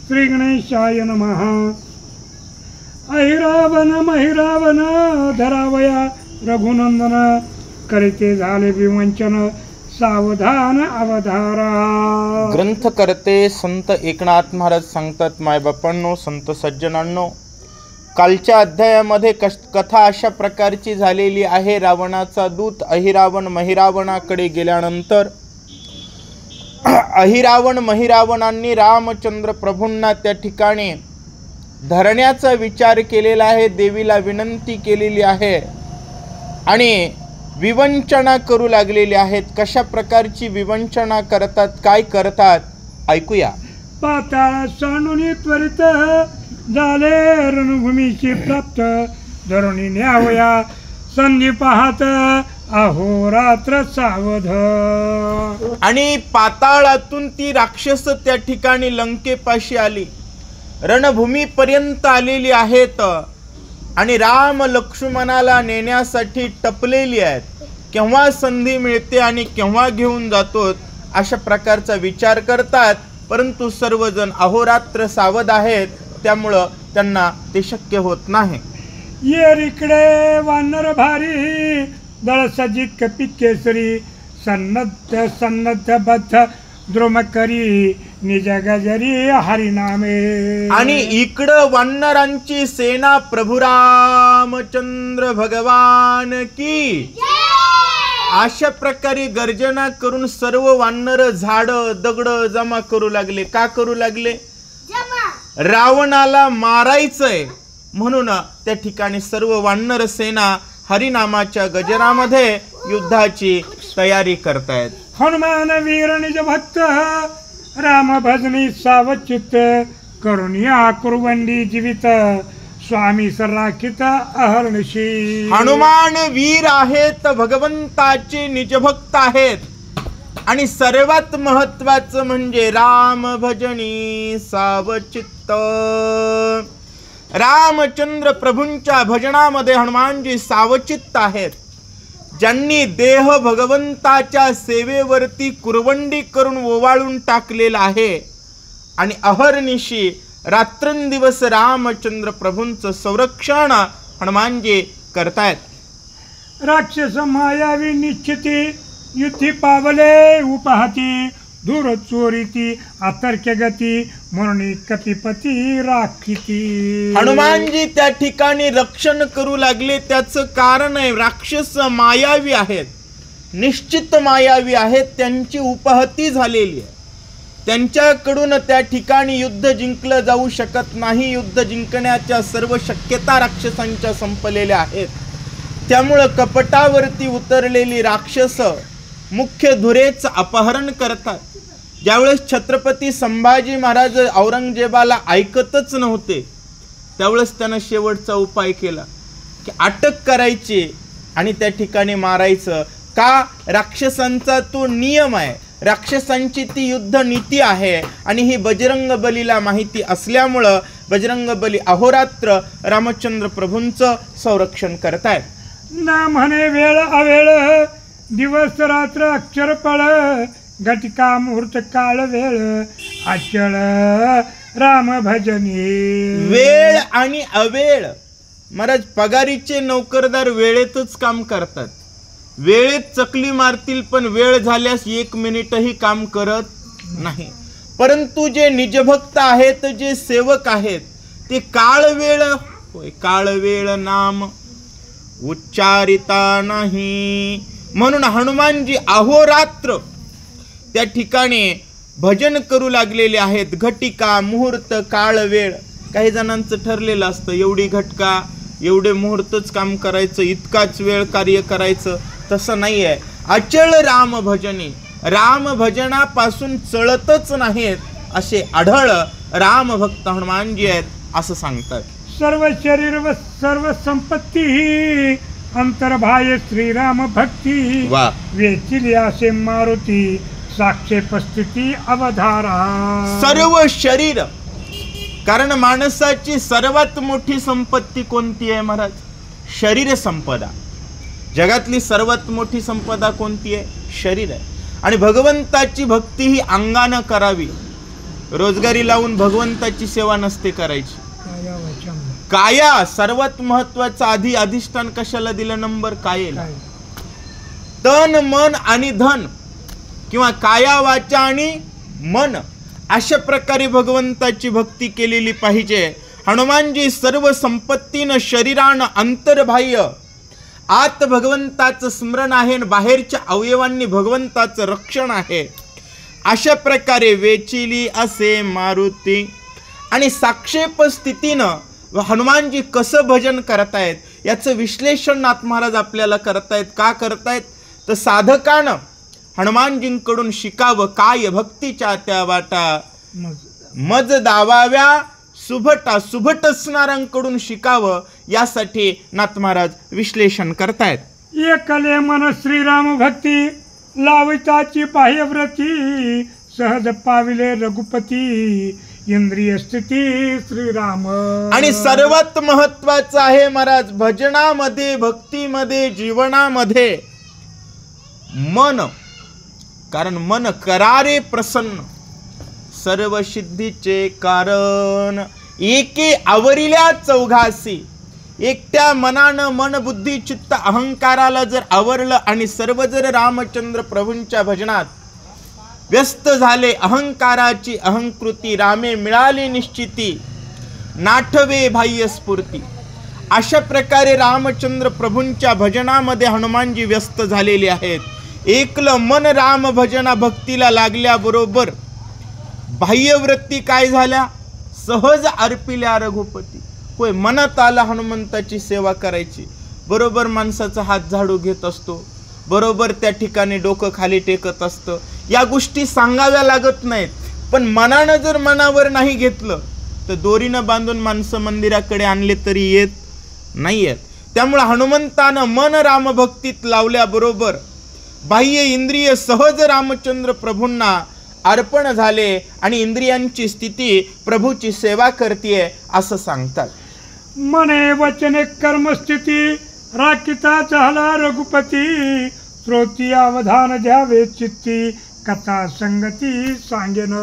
श्री गणेशाय नमः. अहिरावण महिरावण धरावया रघुनंदन करीते झाले विवंचन सावधान अवधारा. ग्रंथकर्ते संत एकनाथ महाराज सांगतात, मायबापांनो, संत सज्जनांनो, कालच्या अध्यायामध्ये कथा अशा प्रकारची झालेली आहे. रावणाचा दूत अहिरावण महिरावणाकडे गेल्यानंतर अहिरावण महिरावणांनी रामचंद्र प्रभूंना त्या ठिकाणी धरण्याचा विचार केलेला आहे, देवीला विनंती केलेली आहे आणि विवंचना करू लागलेली आहेत. कशा प्रकारची विवंचना करतात, काय करतात, ऐकूया. पाताळ सांडून त्वरित झाले रणभूमीची प्राप्त धरुणी न्यावया संधी पाहत अहोरात्र सावध. आणि पाताळातून ती राक्षस त्या ठिकाणी लंकेपाशी आली, रणभूमीपर्यंत आलेली आहेत आणि राम लक्ष्मणाला नेण्यासाठी टपलेली आहेत. केव्हा संधी मिळते आणि केव्हा घेऊन जातो अशा प्रकारचा विचार करतात. परंतु सर्वजण अहोरात्र सावध आहेत, त्यामुळं त्यांना ते शक्य होत नाही. ये इकडे वानर भारी दळ सजी कपी केसरी सन्नद्ध सन्नद्ध बद्ध द्रुम करी निज गजरी हरिनामे. आणि इकडं वानरांची सेना प्रभू रामचंद्र भगवान की अशा प्रकारे गर्जना करून सर्व वानर झाड दगड जमा करू लागले. का करू लागले? रावणाला मारायचंय म्हणून त्या ठिकाणी सर्व वानर सेना हरिनामाच्या गजरामध्ये युद्धाची तयारी करतायत. हनुमान वीर निज भक्त राम भजनी सावचित करुणिया कुरवंडी जीवित स्वामी सराखित अहर्निशी. हनुमान वीर आहेत, भगवंताचे निजभक्त आहेत आणि सर्वात महत्वाचं म्हणजे राम भजनी सावचित्त. रामचंद्र प्रभूंच्या भजनामध्ये हनुमानजी सावचित्त आहेत, ज्यांनी देह भगवंताच्या सेवेवरती कुरवंडी करून ओवाळून टाकलेला आहे आणि अहर्निशी रात्रंदिवस रामचंद्र प्रभूंचं संरक्षण हनुमानजी करतायत. राक्षस मायावी निश्चिती युती पावले उपहाती दूर चोरीती अतर्क्य गती म्हणून कपिपती राखिती. हनुमानजी त्या ठिकाणी रक्षण करू लागले. त्याचं कारण आहे, राक्षस मायावी आहेत, निश्चित मायावी आहेत, त्यांची उपहती झालेली आहे. त्यांच्याकडून त्या ठिकाणी युद्ध जिंकलं जाऊ शकत नाही. युद्ध जिंकण्याच्या सर्व शक्यता राक्षसांच्या संपलेल्या आहेत. त्यामुळं कपटावरती उतरलेली राक्षस मुख्य धुरेचं अपहरण करतात. ज्यावेळेस छत्रपती संभाजी महाराज औरंगजेबाला ऐकतच नव्हते, त्यावेळेस त्यानं शेवटचा उपाय केला की अटक करायची आणि त्या ठिकाणी मारायचं. का? राक्षसांचा तो नियम आहे, राक्षसांची ती युद्ध नीती आहे आणि ही बजरंग बलीला माहिती असल्यामुळं बजरंग बली अहोरात्र रामचंद्र प्रभूंचं संरक्षण करतायत. ना म्हणे वेळ अवेळ दिवस रात्र अक्षर पळ घटिका मुहूर्त काळ वेळ अचळ राम भजनी. वेळ आणि अवेळ. महाराज, पगारीचे नोकरदार वेळेतच काम करतात, वेळेत चकली मारतील, पण वेळ झाल्यास 1 मिनिटही काम करत नाही. परंतु जे निजभक्त आहेत, जे सेवक आहेत, ते काळ वेळ होय, काळ वेळ नाम उच्चारिता नाही. म्हणून हनुमानजी अहोरात्र त्या ठिकाणी भजन करू लागलेले आहेत. घटिका मुहूर्त काळ वेळ. काही जणांचं ठरलेलं असतं, एवढी घटका एवढे मुहूर्तच काम करायचं, इतकाच वेळ कार्य करायचं. तसं नाही आहे. अचळ राम भजनी, राम भजनापासून चळतच नाहीत असे आढळ राम भक्त हनुमानजी आहेत असं सांगतात. सर्व शरीर व सर्व संपत्ती अंतर्बाह्य श्रीराम भक्ती वेचिली असे मारुती साक्षे पस्थिती अवधारा. सर्व शरीर, कारण माणसाची सर्वात मोठी संपत्ती कोणती आहे महाराज? शरीर संपदा. जगातली सर्वात मोठी संपदा कोणती आहे? शरीर आहे. आणि भगवंताची भक्ती ही अंगानं करावी. रोजगारी लावून भगवंताची सेवा नसते करायची. काया वाचा मन. काया सर्वात महत्वाचं. आधी अधिष्ठान कशाला दिलं नंबर? कायेला. तन मन आणि धन किंवा काया वाचा आणि मन अशा प्रकारे भगवंताची भक्ती केलेली पाहिजे. हनुमानजी सर्व संपत्तीनं शरीरानं अंतर्बाह्य आत भगवंताचं स्मरण आहे आणि बाहेरच्या अवयवांनी भगवंताचं रक्षण आहे. अशा प्रकारे वेचिली असे मारुती. आणि साक्षेप स्थितीनं हनुमानजी कसं भजन करतायत याचं विश्लेषण नाथ महाराज आपल्याला करतायत. का करतायत तर साधकानं हनुमानजींकडून शिकावं. काय भक्तीच्या त्या वाटा मज दावाव्या सुभटा. सुभट असणाऱ्यांकडून शिकावं यासाठी नाथ महाराज विश्लेषण करतायत. एकले मन श्रीराम भक्ती लाविताची बाह्यव्रती सहज पाविले रघुपती इंद्रिय स्थिती श्रीराम. आणि सर्वात महत्वाचं आहे महाराज भजनामध्ये भक्तीमध्ये जीवनामध्ये मन. कारण मन करारे प्रसन्न सर्व सिद्धीचे कारण एके आवरिल्या चौघासी. एकट्या मनानं मन बुद्धी चित्त अहंकाराला जर आवरलं आणि सर्व जर रामचंद्र प्रभूंच्या भजनात व्यस्त झाले, अहंकाराची अहंकृती रामे मिळाली निश्चिती नाठवे बाह्य स्फूर्ती. अशा प्रकारे रामचंद्र प्रभूंच्या भजनामध्ये हनुमानजी व्यस्त झालेले आहेत. एकलं मन राम भजना भक्तीला लागल्याबरोबर बाह्यवृत्ती काय झाल्या? सहज अर्पिल्या रघुपती. होय मनात आला हनुमंताची सेवा करायची. बरोबर माणसाचा हात झाडू घेत असतो, बरोबर त्या ठिकाणी डोकं खाली टेकत असतं. या गोष्टी सांगाव्या लागत नाहीत. पण मनानं जर मनावर नाही घेतलं तर दोरीनं बांधून माणसं मंदिराकडे आणले तरी येत नाही आहेत. त्यामुळे हनुमंतानं मन रामभक्तीत लावल्याबरोबर बाह्य इंद्रिय सहज रामचंद्र प्रभूंना अर्पण झाले आणि इंद्रियांची स्थिती प्रभूची सेवा करतीये असं सांगतात. मने वचने कर्मस्थिती राखिता झाला रघुपती श्रोती अवधान द्यावे चित्ती कथा संगती सांगेन.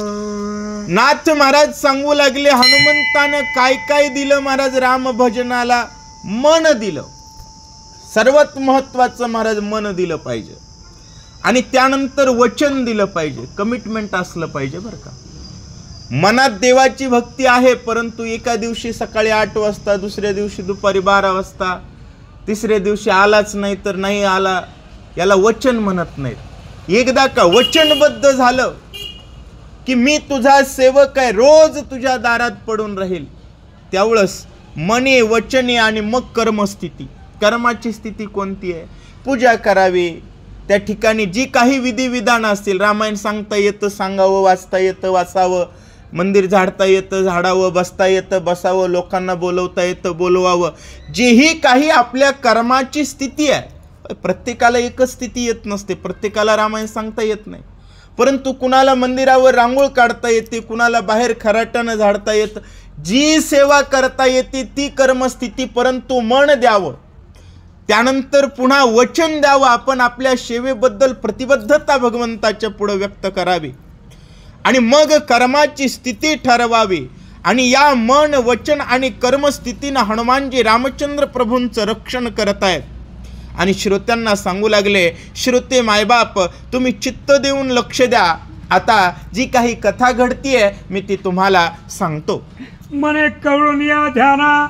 नाथ महाराज सांगू लागले हनुमंतानं काय काय दिलं महाराज राम भजनाला? मन दिलं. सर्वात महत्वाचं महाराज मन दिलं पाहिजे आणि त्यानंतर वचन दिलं पाहिजे. कमिटमेंट असलं पाहिजे बरं का. मनात देवाची भक्ती आहे परंतु एका दिवशी सकाळी 8 वाजता, दुसऱ्या दिवशी दुपारी 12 वाजता, तिसऱ्या दिवशी आलाच नाही तर नाही आला, याला वचन म्हणत नाहीत. एकदा का वचनबद्ध झालं की मी तुझा सेवक आहे, रोज तुझ्या दारात पडून राहील, त्यावेळेस मने वचने आणि मग कर्मस्थिती. कर्माची स्थिती कोणती आहे? पूजा करावी. त्या ठिकाणी जी काही विधिविधान असतील, रामायण सांगता येतं सांगावं, वाचता येतं वाचावं, मंदिर झाडता येतं झाडावं, बसता येतं बसावं, लोकांना बोलवता येतं बोलवावं. जेही काही आपल्या कर्माची स्थिती आहे, प्रत्येकाला एकच स्थिती येत नसते. प्रत्येकाला रामायण सांगता येत नाही. परंतु कुणाला मंदिरावर रांगोळ काढता येते, कुणाला बाहेर खराटानं झाडता येतं. जी सेवा करता येते ती कर्मस्थिती. परंतु मन द्यावं, त्यानंतर पुन्हा वचन द्यावं. आपण आपल्या सेवेबद्दल प्रतिबद्धता भगवंताच्या पुढे व्यक्त करावी आणि मग कर्माची स्थिती ठरवावी. आणि या मन वचन आणि कर्मस्थितीनं हनुमानजी रामचंद्र प्रभूंचं रक्षण करत आहेत. आणि श्रोत्यांना सांगू लागले, श्रोते मायबाप तुम्ही चित्त देऊन लक्ष द्या. आता जी काही कथा घडतीये मी ती तुम्हाला सांगतो. मने कळून या ध्याना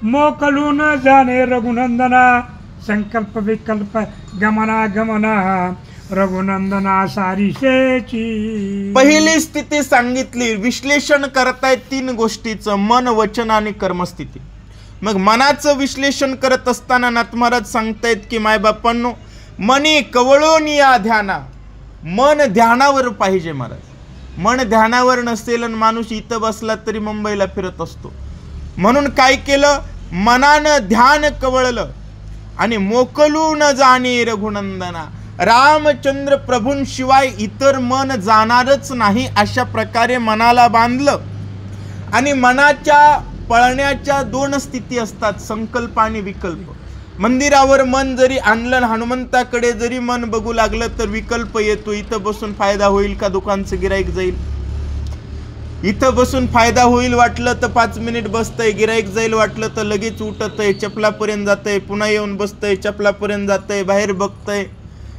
मोकलून जाणे रघुनंदना संकल्प विकल्प गमना गमना रघुनंदना सारिसेची. पहिली स्थिती सांगितली. विश्लेषण करतायत 3 गोष्टीचं, मन वचन आणि कर्मस्थिती. मग मनाचं विश्लेषण करत असताना नाथ महाराज सांगतायत की मायबापांनो मनी कवळून या ध्याना. मन ध्यानावर पाहिजे महाराज. मन ध्यानावर नसेल आणि माणूस इथं बसला तरी मुंबईला फिरत असतो. म्हणून काय केलं? मनानं ध्यान कवळलं आणि मोकलून जाणे रघुनंदना. रामचंद्र प्रभूंशिवाय इतर मन जाणारच नाही अशा प्रकारे मनाला बांधलं. आणि मनाच्या पळण्याच्या 2 स्थिती असतात, संकल्प आणि विकल्प. मंदिरावर मन जरी आणलं, हनुमंताकडे जरी मन बघू लागलं तर विकल्प येतो, इथं बसून फायदा होईल का, दुकानचं गिराईक जाईल. इथं बसून फायदा होईल वाटलं तर 5 मिनिट बसतंय, गिराईक जाईल वाटलं तर लगेच उठतंय, चपलापर्यंत जातंय, पुन्हा येऊन बसतंय, चपलापर्यंत जातंय, बाहेर बघतंय.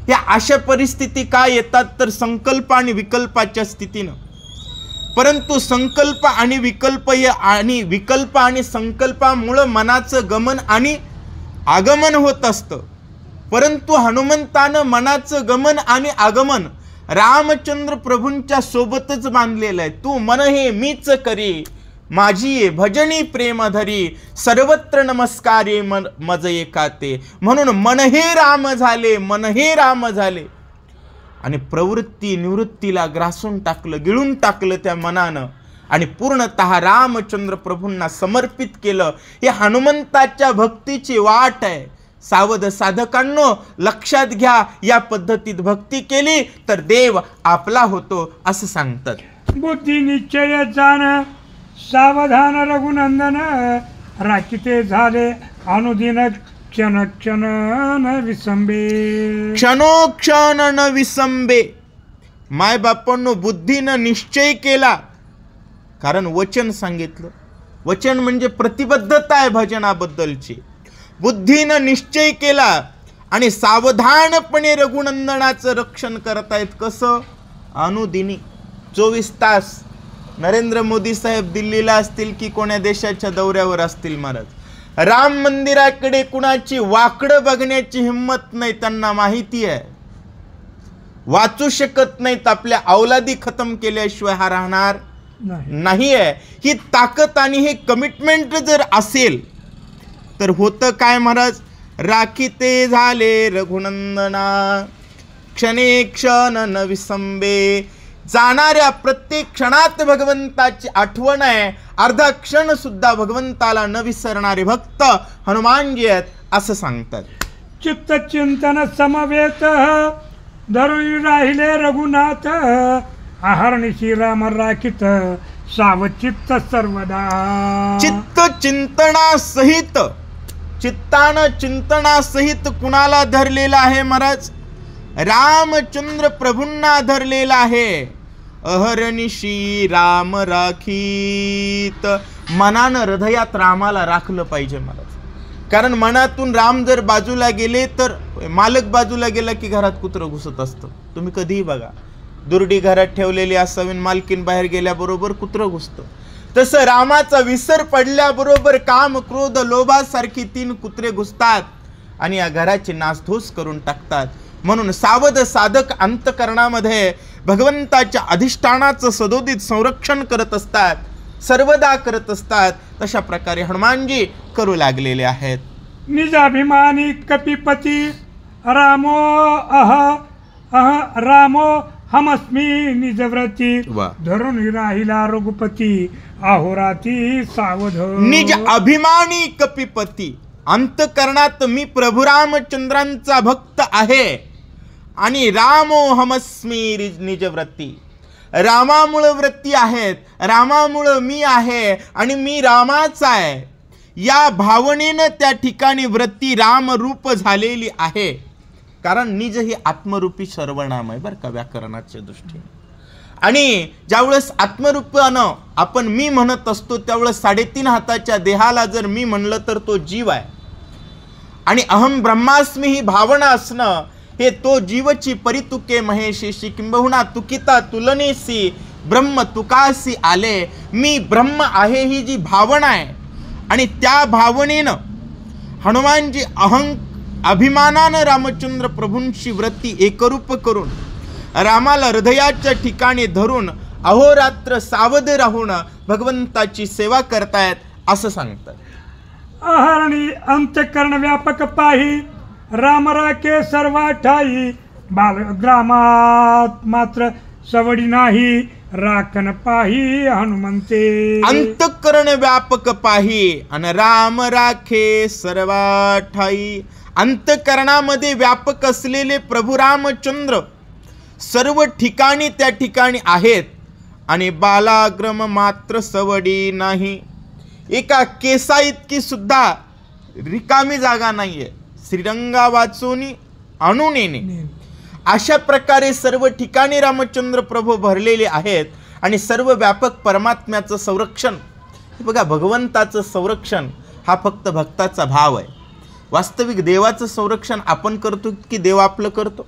या अशा परिस्थिती काय येतात तर संकल्प आणि विकल्पाच्या स्थितीनं. परंतु संकल्प आणि विकल्प आणि संकल्पामुळं मनाचं गमन आणि आगमन होत असतं. परंतु हनुमंतानं मनाचं गमन आणि आगमन रामचंद्र प्रभूंच्या सोबतच बांधलेलं आहे. तू मन हे मीच करी, माझी भजनी प्रेम धरी, सर्वत्र नमस्कारे मज एकाते. म्हणून मन हे राम झाले, मन हे राम झाले. आणि प्रवृत्ती निवृत्तीला ग्रासून टाकलं, गिळून टाकलं त्या मनानं आणि पूर्णतः रामचंद्र प्रभूंना समर्पित केलं. हे हनुमंताच्या भक्तीची वाट आहे. सावध साधकांनो लक्षात घ्या, या पद्धतीत भक्ती केली तर देव आपला होतो असं सांगतात. बुद्धी निश्चय जाण सावधान रघुनंदन, राखिते झाले अनुदिन क्षण क्षण न विसंबे. क्षणोक्षण न विसंबे. माय बापांनो बुद्धीनं निश्चय केला, कारण वचन सांगितलं. वचन म्हणजे प्रतिबद्धता आहे भजनाबद्दलची. बुद्धीनं निश्चय केला आणि सावधानपणे रघुनंदनाचं रक्षण करतायत. कसं? अनुदिनी 24 तास. नरेंद्र मोदी साहेब दिल्लीला असतील की कोण्या देशाच्या दौऱ्यावर असतील महाराज, राम मंदिराकडे कुणाची वाकडं बघण्याची हिंमत नाही. त्यांना माहिती आहे वाचू शकत नाहीत, आपल्या औलादी खतम केल्याशिवाय हा राहणार नाही आहे. ही ताकद आणि हे कमिटमेंट जर असेल तर होतं काय महाराज? राखीते झाले रघुनंदना, क्षणे क्षण न विसंबे. जाणाऱ्या प्रत्येक क्षणात भगवंताची आठवण आहे. अर्धा क्षण सुद्धा भगवंताला न विसरणारे भक्त हनुमानजी आहेत असं सांगतात. चित्त चिंतन समवेत धरून राहिले रघुनाथ, आहरणीशी राम राखित सावचित्त सर्वदा. चित्त चिंतनासहित, चित्तानं चिंतनासहित कुणाला धरलेला आहे महाराज? रामचंद्र प्रभूंना धरलेला आहे. अहर्निशी राम राखीत. मनानं हृदयात रामाला राखलं पाहिजे महाराज. कारण मनातून राम जर बाजूला गेले तर मालक बाजूला गेला की घरात कुत्रं घुसत असतं. तुम्ही कधीही बघा, दुर्डी घरात ठेवलेली असावी, मालकीन बाहेर गेल्याबरोबर कुत्रं घुसतं. तसं रामाचा विसर पडल्याबरोबर काम क्रोध लोभासारखी 3 कुत्रे घुसतात आणि या घराची नासधूस करून टाकतात. म्हणून सावध साधक अंतकरणामध्ये भगवंताच्या अधिष्ठानाचं सदोदित संरक्षण करत असतात, सर्वदा करत असतात. तशा प्रकारे हनुमानजी करू लागलेले आहेत. निजाभिमानी कपिपती रामो रामो हमस्मी निजव्रती, धरून राहिला रघुपती अहोराती सावध. निज अभिमानी कपिपती. अंतकरणात मी प्रभू रामचंद्रांचा भक्त आहे आणि रामो हमस्मी निजव्रती. रामामुळं व्रती आहेत, रामामुळं मी आहे आणि मी रामाचा आहे. या भावनेनं त्या ठिकाणी व्रती रामरूप झालेली आहे. कारण निज हे आत्मरूपी सर्वनाम आहे बरं का व्याकरणाच्या दृष्टीने. आणि ज्यावेळेस आत्मरूपानं आपण मी म्हणत असतो त्यावेळेस 3.5 हाताच्या देहाला जर मी म्हणलं तर तो जीव आहे. आणि अहम ब्रह्मास्मी ही भावना असणं हे तो जीवची परितुके महेशेशी किंबहुना तुकिता तुलनेसी ब्रह्म तुकासी आले. मी ब्रह्म आहे ही जी भावना आहे आणि त्या भावनेनं हनुमानजी अभिमानानं रामचंद्र प्रभूंची व्रती एकरूप करून रामाला हृदयाच्या ठिकाणी धरून अहोरात्र सावध राहून भगवंताची सेवा करतायत असं सांगतात. अहरणी अंतकरण व्यापक पाही राम राखे सर्वा ठाई, ग्रामात मात्र सवडी नाही राखण पाही हनुमंते. अंतकरण व्यापक पाही आणि राम राखे सर्वा ठाई. अंतकरणामध्ये व्यापक असलेले प्रभू रामचंद्र सर्व ठिकाणी त्या ठिकाणी आहेत आणि बालाग्रम मात्र सवडी नाही. एका केसा इतकी सुद्धा रिकामी जागा नाहीये. श्रीरंगा वाचून आणून येणे. अशा प्रकारे सर्व ठिकाणी रामचंद्र प्रभू भरलेले आहेत आणि सर्व व्यापक परमात्म्याचं संरक्षण. बघा, भगवंताचं संरक्षण हा फक्त भक्ताचा भाव आहे. वास्तविक देवाचं संरक्षण आपण करतो की देव आपलं करतो?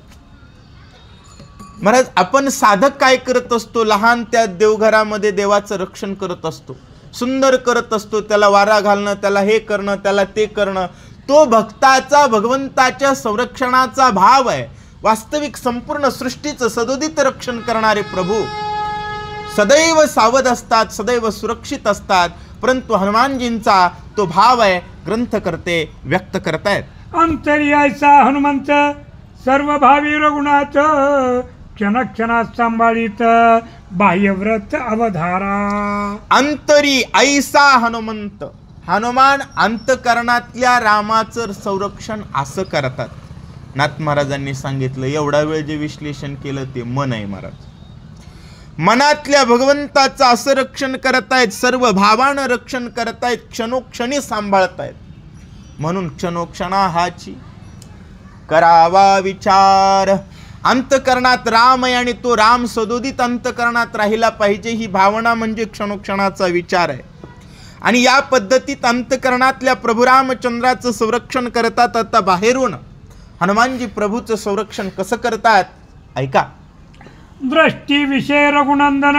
महाराज, आपण साधक काय करत असतो? लहान त्या देवघरामध्ये देवाचं रक्षण करत असतो, सुंदर करत असतो, त्याला वारा घालणं, त्याला हे करणं, त्याला ते करणं. तो भक्ताचा भगवंताच्या संरक्षणाचा भाव आहे. वास्तविक संपूर्ण सृष्टीचं सदोदित रक्षण करणारे प्रभू सदैव सावध असतात, सदैव सुरक्षित असतात. परंतु हनुमानजींचा तो भाव आहे, ग्रंथकर्ते व्यक्त करतायत. अंतर्यायचा हनुमंत सर्व भावी रघुनाथ, क्षणक्षणात सांभाळीत बाह्यव्रत अवधारा. अंतरी ऐसा हनुमंत, हनुमान अंतकरणातल्या रामाचं संरक्षण असं करतात. नाथ महाराजांनी सांगितलं. एवढा वेळ जे विश्लेषण केलं ते मन आहे महाराज. मनातल्या भगवंताचं असं रक्षण करतायत, सर्व भावानं रक्षण करतायत, क्षणोक्षणी सांभाळतायत. म्हणून क्षणोक्षणा हाची करावा विचार. अंतकरणात राम आहे आणि तो राम सदोदित अंतकरणात राहिला पाहिजे, ही भावना म्हणजे क्षणोक्षणाचा विचार आहे. आणि या पद्धतीत अंतकरणातल्या प्रभू रामचंद्राचं संरक्षण करतात. आता बाहेरून हनुमानजी प्रभूचं संरक्षण कसं करतात ऐका. दृष्टी विषय रघुनंदन,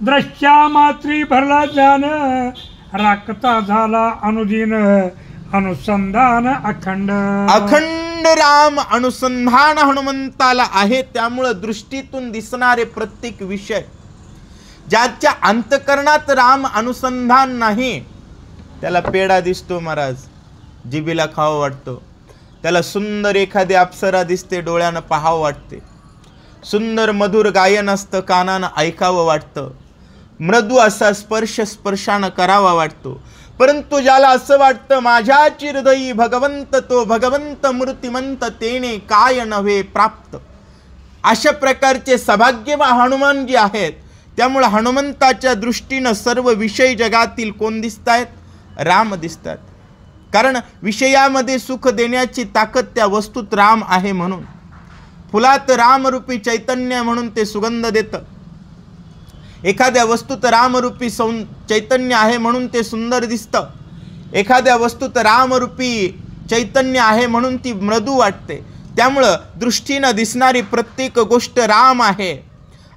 दृश्या मात्री भरला जान, राखता झाला अनुदिन अनुसंधान अखंड. अखंड राम अनुसंधान हनुमंताला आहे. त्यामुळं दृष्टीतून दिसणारे प्रत्येक विषय, ज्याच्या अंतकरणात राम अनुसंधान नाही त्याला पेढा दिसतो महाराज, जिभेला खावं वाटतो. त्याला सुंदर एखादी अप्सरा दिसते, डोळ्यानं पाहावं वाटते. सुंदर मधुर गायन असतं, कानानं ऐकावं वाटतं. मृदू असा स्पर्श स्पर्शानं करावा वाटतो. परंतु ज्याला असं वाटतं माझ्याची हृदयी भगवंत, तो भगवंत मूर्तिमंत तेने काय नव्हे प्राप्त, अशा प्रकारचे सौभाग्य हनुमान जी आहेत. त्यामुळे हनुमंताच्या दृष्टीनं सर्व विषय जगातील कोण दिसतायत? राम दिसतात. कारण विषयामध्ये सुख देण्याची ताकद त्या वस्तूत राम आहे. म्हणून फुलात रामरूपी चैतन्य म्हणून ते सुगंध देतं. एखाद्या वस्तूत रामरूपी चैतन्य आहे म्हणून ते सुंदर दिसतं. एखाद्या वस्तूत रामरूपी चैतन्य आहे म्हणून ती मृदू वाटते. त्यामुळं दृष्टीनं दिसणारी प्रत्येक गोष्ट राम आहे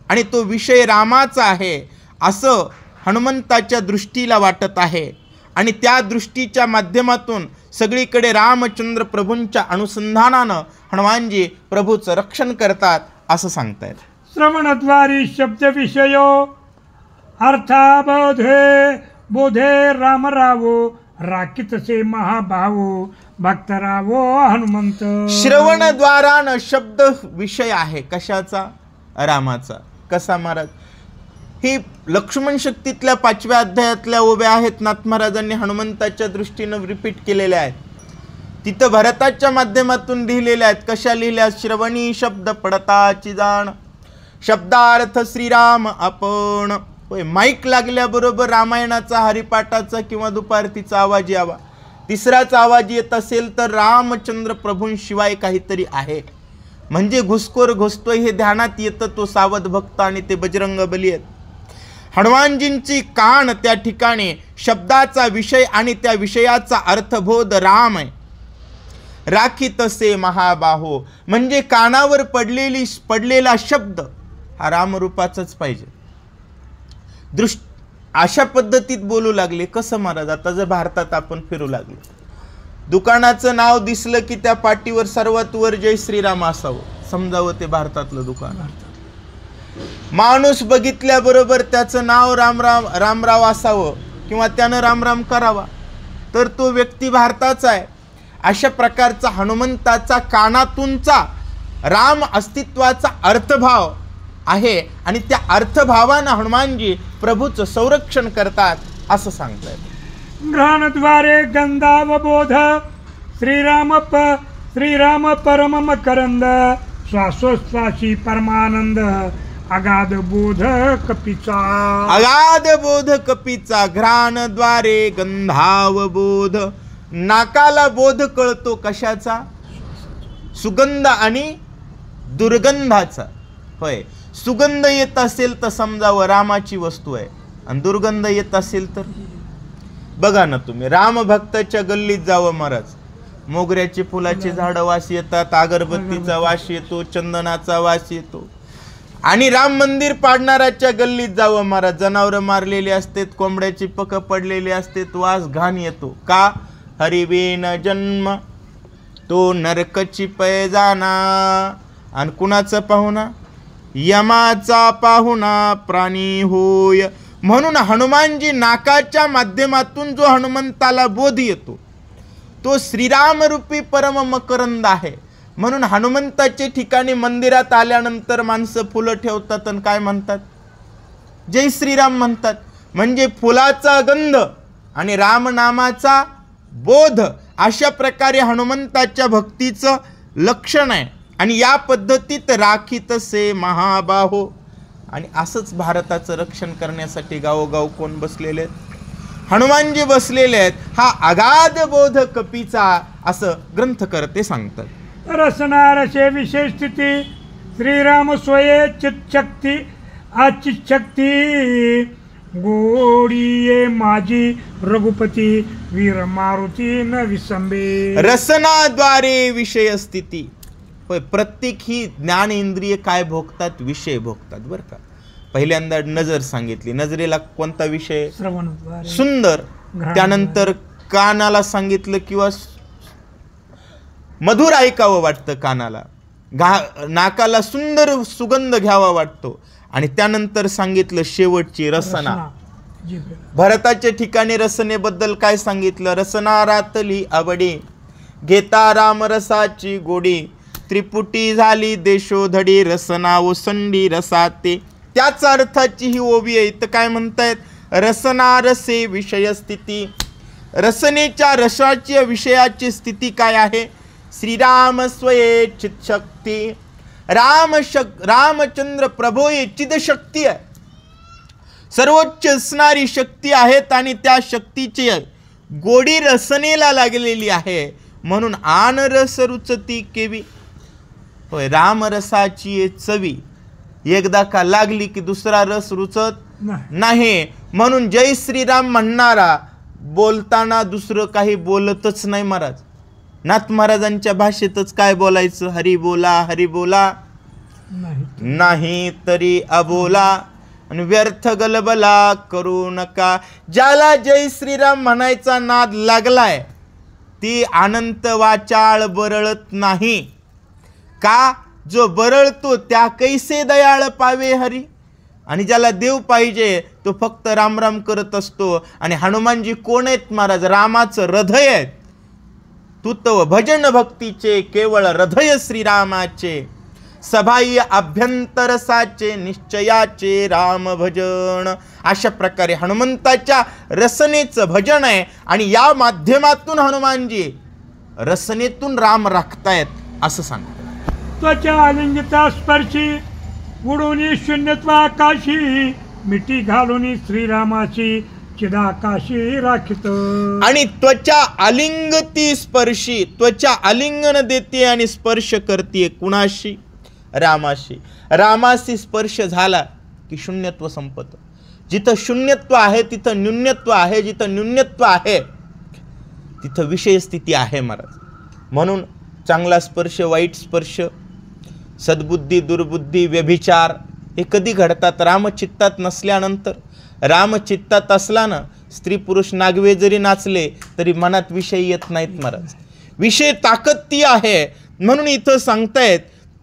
आणि तो विषय रामाचा आहे असं हनुमंताच्या दृष्टीला वाटत आहे. आणि त्या दृष्टीच्या माध्यमातून सगळीकडे रामचंद्र प्रभूंच्या अनुसंधानानं हनुमानजी प्रभूचं रक्षण करतात असं सांगतायत. श्रवणद्वारी शब्द विषयो अर्थाबोधे बोधे रामरावो, राखितसे महाभावो भक्तरावो हनुमंत. श्रवणद्वारानं शब्द विषय आहे कशाचा? रामाचा. कसा महाराज? ही लक्ष्मण शक्तीतल्या 5व्या अध्यायातल्या ओव्या आहेत. नाथ महाराजांनी हनुमंताच्या दृष्टीनं रिपीट केलेल्या आहेत. तिथं भरताच्या माध्यमातून लिहिलेल्या आहेत. कशा लिहिल्या? श्रवणी शब्द पडताची जाण, शब्दार्थ श्रीराम आपण. होय, माईक लागल्याबरोबर रामायणाचा, हरिपाठाचा किंवा दुपारतीचा आवाज यावा. तिसराच आवाज येत असेल तर रामचंद्र प्रभूंशिवाय काहीतरी आहे. म्हणजे घुसखोर घुसतोय हे ध्यानात येतं, तो सावध भक्त आणि ते बजरंग बली आहेत. हनुमानजींची कान त्या ठिकाणी शब्दाचा विषय आणि त्या विषयाचा अर्थबोध राम आहे. राखितसे महाबाहो म्हणजे कानावर पडलेला शब्द हा रामरूपाचाच पाहिजे. अशा पद्धतीत बोलू लागले. कसं महाराज? आता जर भारतात आपण फिरू लागलो, दुकानाचं नाव दिसलं की त्या पाटीवर सर्वात वर जय श्रीराम असावं, समजावं ते भारतातलं दुकान. माणूस बघितल्याबरोबर त्याचं नाव रामराव असावं किंवा त्यानं रामराम करावा, तर तो व्यक्ती भारताचा आहे. अशा प्रकारचा हनुमंताचा कानातूनचा राम अस्तित्वाचा अर्थभाव आहे आणि त्या अर्थभावानं हनुमानजी प्रभूचं संरक्षण करतात असं सांगतायत. घ्राणद्वारे गंधावबोध श्रीराम परम मकरंद, श्वासोश्वासी परमानंद अगाध बोध कपीचा. अगाध बोध कपीचा. घ्राणद्वारे गंधावबोध, नाकाला बोध कळतो कशाचा? सुगंध आणि दुर्गंधाचा. होय, सुगंध येत असेल तर समजावं रामाची वस्तू आहे, आणि दुर्गंध येत असेल तर बघा ना तुम्ही. रामभक्ताच्या गल्लीत जावं महाराज, मोगऱ्याचे फुलाचे झाड वास येतात, अगरबत्तीचा वास येतो, चंदनाचा वास येतो. आणि राम मंदिर पाडणाऱ्याच्या गल्लीत जावं महाराज, जनावरं मारलेली असतात, कोंबड्याची पकं पडलेली असतात, वास घाण येतो. का? हरिबिन जन्म तो नरकची पैजाना. आणि कुणाचा पाहुणा? यमाचा पाहुणा प्राणी होय. म्हणून हनुमानजी नाकाच्या माध्यमातून जो हनुमंताला बोध येतो तो श्रीराम रूपी परम मकरंद आहे. म्हणून हनुमंताच्या ठिकाणी मंदिरात आल्यानंतर माणसं फुलं ठेवतात आणि काय म्हणतात? जय श्रीराम म्हणतात. म्हणजे फुलाचा गंध आणि रामनामाचा बोध अशा प्रकारे हनुमंताच्या भक्तीचं लक्षण आहे. आणि या पद्धतीत राखीतसे महाबाहो. आणि असंच भारताचं रक्षण करण्यासाठी गावोगाव कोण बसलेले आहेत? हनुमानजी बसलेले आहेत. हा अगाध बोध कपीचा, असं ग्रंथकर्ते सांगतात. रसनारसे विशेष स्थिती श्रीराम स्वये चितशक्ती आचितशक्ती गोडीये माझी रघुपती वीर मारुती न विसंबे. रसनाद्वारे विषय स्थिती. होय, प्रत्येक ही ज्ञान इंद्रिय काय भोगतात? विषय भोगतात बरं का. पहिल्यांदा नजर सांगितली, नजरेला कोणता विषय? श्रवणद्वारे सुंदर. त्यानंतर कानाला सांगितलं किंवा मधुर ऐकावं वाटतं कानाला, नाकाला सुंदर सुगंध घ्यावा वाटतो. आणि त्यानंतर सांगितलं शेवटची रसना. भरताच्या ठिकाणी रसनेबद्दल काय सांगितलं? रसना रातली आवडी घेता राम रसाची गोडी त्रिपुटी झाली देशोधडी रसना ओसंडी रसाते. त्याच अर्थाची ही ओवी आहे. तर काय म्हणतायत? रसना रसे विषय स्थिती. रसनेच्या रसाची विषयाची स्थिती काय आहे? श्रीराम स्वये चितशक्ती. रामचंद्र प्रभो हे चिदशक्ती आहे, सर्वोच्च असणारी शक्ती आहेत. आणि त्या शक्तीची गोडी रसनेला लागलेली आहे. म्हणून आन रस रुचती केवी. होय, रामरसाची चवी एकदा का लागली की दुसरा रस रुचत नाही. म्हणून जय श्रीराम म्हणणारा बोलताना दुसरं काही बोलतच नाही महाराज. नाथ महाराजांच्या भाषेतच काय बोलायचं? हरी बोला, हरी बोला नाही तरी अबोला. आणि व्यर्थ गलबला करू नका. ज्याला जय श्रीराम म्हणायचा नाद लागलाय ती अनंत वाचाळ बरळत नाही. का? जो बरळतो त्या कैसे दयाळ पावे हरी. आणि ज्याला देव पाहिजे तो फक्त राम राम करत असतो. आणि हनुमानजी कोण आहेत महाराज? रामाचं हृदय आहेत. तू तो भजन भक्तीचे केवळ हृदय श्रीरामाचे सभाई अभ्यंतरसाचे निश्चयाचे राम भजन. अशा प्रकारे हनुमंताच्या रसनेचं भजन आहे. आणि या माध्यमातून हनुमानजी रसनेतून राम राखतायत असं सांगतात. त्वचा आलिंगिता स्पर्शी उडूनी शून्यत्वाकाशी मिठी घालूनी श्रीरामाची चिदाकाशी राखित. आणि त्वचा आलिंगती स्पर्शी. त्वचा आलिंगन देते आणि स्पर्श करते कुणाशी? रामाशी. रामाशी स्पर्श झाला की शून्यत्व संपत. जिथं शून्यत्व आहे तिथं न्यून्यत्व आहे. जिथं न्यून्यत्व आहे तिथं विषय स्थिती आहे महाराज. म्हणून चांगला स्पर्श, वाईट स्पर्श, सद्बुद्धी, दुर्बुद्धी, व्यभिचार हे कधी घडतात? रामचित्तात नसल्यानंतर. रामचित्तात असल्यानं स्त्री पुरुष नागवे जरी नाचले तरी मनात विषय येत नाहीत महाराज. विषय ताकद ती आहे. म्हणून इथं सांगतायत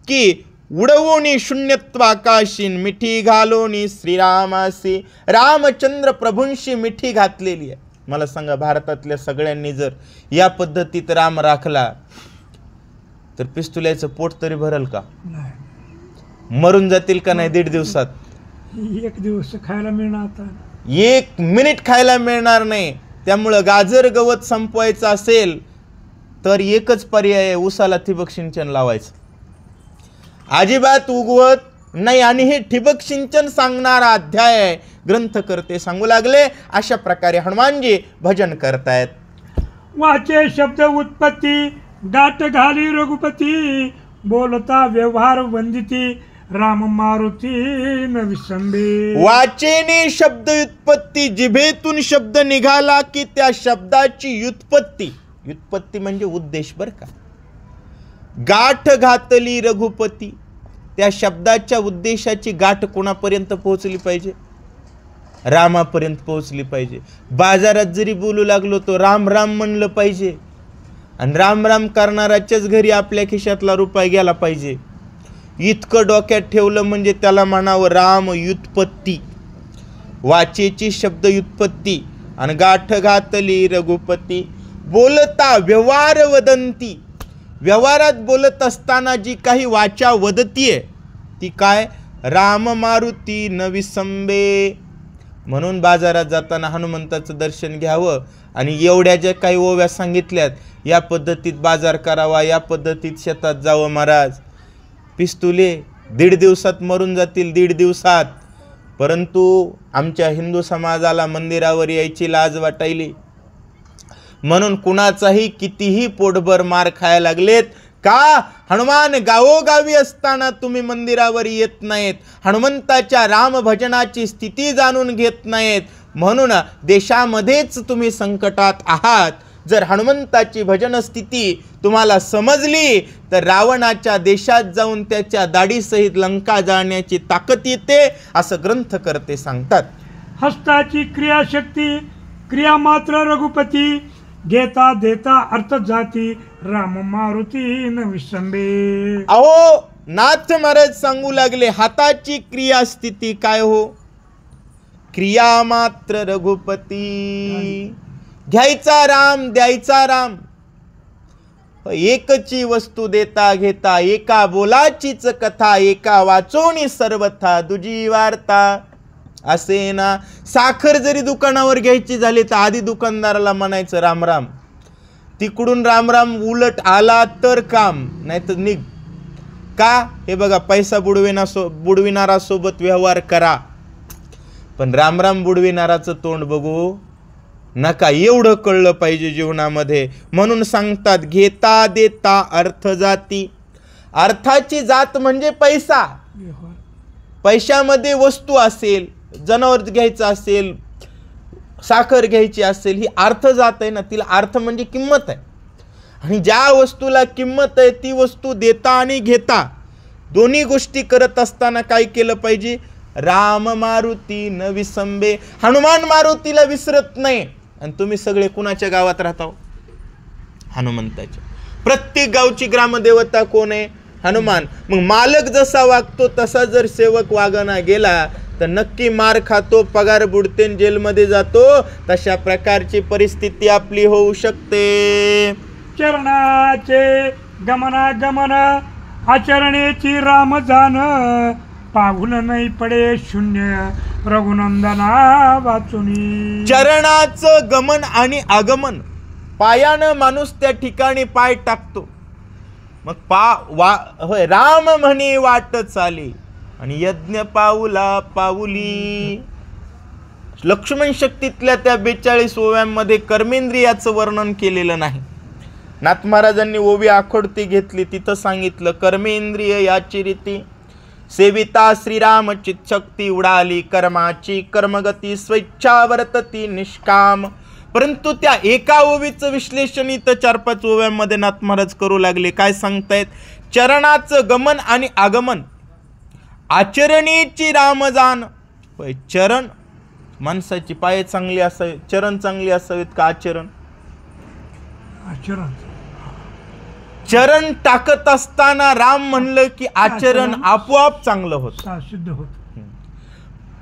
की उडवोनी शून्यत्वाकाशी मिठी घालोनी श्रीरामासी. रामचंद्र प्रभूंशी मिठी घातलेली आहे. मला सांगा, भारतातल्या सगळ्यांनी जर या पद्धतीत राम राखला तर पिस्तुल्याचं पोट तरी भरल का? मरून जातील का नाही 1.5 दिवसात? एक दिवस खायला मिळणार, आता 1 मिनिट खायला मिळणार नाही. त्यामुळं गाजर गवत संपवायचं असेल तर एकच पर्याय आहे, ऊसाला ठिबक सिंचन लावायचं. अजिबात उगवत नाही. आणि हे ठिबक सिंचन सांगणारा अध्याय आहे. ग्रंथकर्ते सांगू लागले. अशा प्रकारे हनुमानजी भजन करतायत. वाचे शब्द उत्पत्ती गाठ घाली रघुपती बोलता व्यवहार वंदिती राम मारुती न विसंबे. वाचेने शब्द व्युत्पत्ती, जिभेतून शब्द निघाला की त्या शब्दाची व्युत्पत्ती म्हणजे उद्देश बर का. गाठ घातली रघुपती, त्या शब्दाच्या उद्देशाची गाठ कोणापर्यंत पोहोचली पाहिजे? रामापर्यंत पोहोचली पाहिजे. बाजारात जरी बोलू लागलो तो राम राम म्हणलं पाहिजे, आणि राम राम करणाऱ्याच्याच घरी आपल्या खिशातला रुपया गेला पाहिजे. इतकं डोक्यात ठेवलं म्हणजे त्याला म्हणावं राम व्युत्पत्ती. वाचेची शब्द व्युत्पत्ती आणि गाठ घातली रघुपती. बोलता व्यवहार वदंती, व्यवहारात बोलत असताना जी काही वाचा वदतीये ती काय? राम मारुती न विसंबे. म्हणून बाजारात जाताना हनुमंताचं दर्शन घ्यावं आणि एवढ्या ज्या काही ओव्या सांगितल्यात या पद्धतीत बाजार करावा, या पद्धतीत शेतात जावं. महाराज पिस्तुले 1.5 दिवसात मरून जातील, 1.5 दिवसात. परंतु आमच्या हिंदू समाजाला मंदिरावर यायची लाज वाटायली म्हणून कुणाचाही कितीही पोटभर मार खायला लागलेत का? हनुमान गावोगावी असताना तुम्ही मंदिरावर येत नाहीत, हनुमंताच्या राम भजनाची स्थिती जाणून घेत नाहीत, म्हणून देशामध्येच तुम्ही संकटात आहात. जर हनुमंताची भजन स्थिती तुम्हाला समजली तर रावणाच्या देशात जाऊन त्याच्या दाढीसहित लंका जाळण्याची ताकद येते, असं ग्रंथकर्ते सांगतात. हस्ताची क्रियाशक्ती, क्रिया मात्र रघुपती, घेता देता अर्थ जाती, राम मारुती न विसंबे. अहो नाथ महाराज सांगू लागले हाताची क्रिया स्थिती काय हो? क्रिया मात्र रघुपती. घ्यायचा राम द्यायचा राम, एकची वस्तू देता घेता, एका बोलाचीच कथा, एका वाचोनी सर्वथा दुजी वार्ता. असे ना, साखर जरी दुकानावर घ्यायची झाली तर आधी दुकानदाराला म्हणायचं राम राम, तिकडून राम राम उलट आला तर काम, नाही तर निघ. का? हे बघा, पैसा बुडविणारा सोबत व्यवहार करा, पण राम राम बुडविणाराचं तोंड बघू नका. एवढं कळलं पाहिजे जीवनामध्ये. म्हणून सांगतात घेता देता अर्थ जाती. अर्थाची जात म्हणजे पैसा. पैशामध्ये वस्तू असेल, जनावर घ्यायचं असेल, साखर घ्यायची असेल, ही अर्थ जात आहे ना, तिला अर्थ म्हणजे किंमत आहे. आणि ज्या वस्तूला किंमत आहे ती वस्तू देता आणि घेता दोन्ही गोष्टी करत असताना काय केलं पाहिजे? राम मारुती न विसंबे. हनुमान मारुतीला विसरत नाही. आणि तुम्ही सगळे कुणाच्या गावात राहता? हनुमंताच्या. प्रत्येक गावची ग्रामदेवता कोण आहे? हनुमान. मग मालक जसा वागतो तसा जर सेवक वागना गेला तर नक्की मार खातो, पगार बुडते, जेलमध्ये जातो. तशा प्रकारची परिस्थिती आपली होऊ शकते. चरणाचे गमनागमन, आचरणेची राम जाण, पाहुल नाही पडे शून्य, रघुनंदना वाचुनी. चरणाचं गमन आणि आगमन, पायानं माणूस त्या ठिकाणी पाय टाकतो. मग होय, राम म्हणे वाट चाली आणि यज्ञ पाऊला पाऊली. लक्ष्मण शक्तीतल्या त्या 42 ओव्यांमध्ये कर्मेंद्रियाचं वर्णन केलेलं नाही. नाथ महाराजांनी ओवी आखोडती घेतली, तिथं सांगितलं कर्मेंद्रिय याची रीती, सेविता श्रीराम चित्शक्ती उडाली कर्माची, कर्मगती स्वेच्छा वर्तती निष्काम. परंतु त्या एका ओवीचं विश्लेषण इथं 4-5 ओव्यांमध्ये नाथ महाराज करू लागले. काय सांगतायत? चरणाचं गमन आणि आगमन, आचरणेची रामजान. चरण, माणसाची पाय चांगली असावी, चरण चांगली असावीत का आचरण? आचरण. चरण टाकत असताना राम म्हणलं की आचरण आपोआप चांगलं होतं, सिद्ध होत.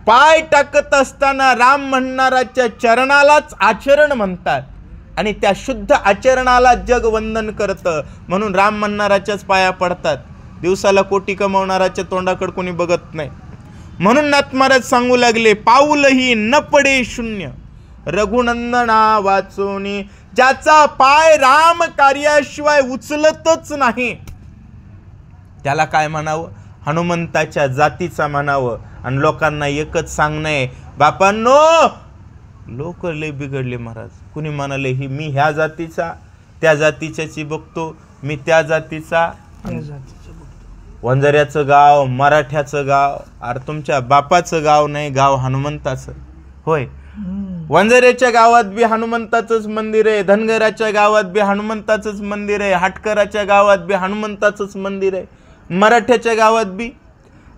पाय टाकत असताना राम म्हणणाराच्या चरणालाच आचरण म्हणतात आणि त्या शुद्ध आचरणाला जग वंदन करतं. म्हणून राम म्हणणाराच्याच पाया पडतात. दिवसाला कोटी कमावणाराच्या तोंडाकडे कोणी बघत नाही. म्हणून नाथ महाराज सांगू लागले पाऊलही न पडे शून्य, रघुनंदना वाचोनी. ज्याचा पाय राम कार्याशिवाय उचलतच नाही त्याला काय म्हणावं? हनुमंताच्या जातीचा म्हणावं. आणि लोकांना एकच सांगणं, बापांनो, लोक लय बिघडले महाराज. कुणी म्हणाले ही मी ह्या जातीचा, त्या जातीच्याची बघतो, मी त्या जातीचा. वंजाऱ्याचं गाव, मराठ्याचं गाव, अरे तुमच्या बापाचं गाव नाही, गाव हनुमंताचं. होय, वंजाऱ्याच्या गावात बी हनुमंताचंच मंदिर आहे, धनगराच्या गावात बी हनुमंताचंच मंदिर आहे, हाटकराच्या गावात बी हनुमंताचंच मंदिर आहे, मराठ्याच्या गावात बी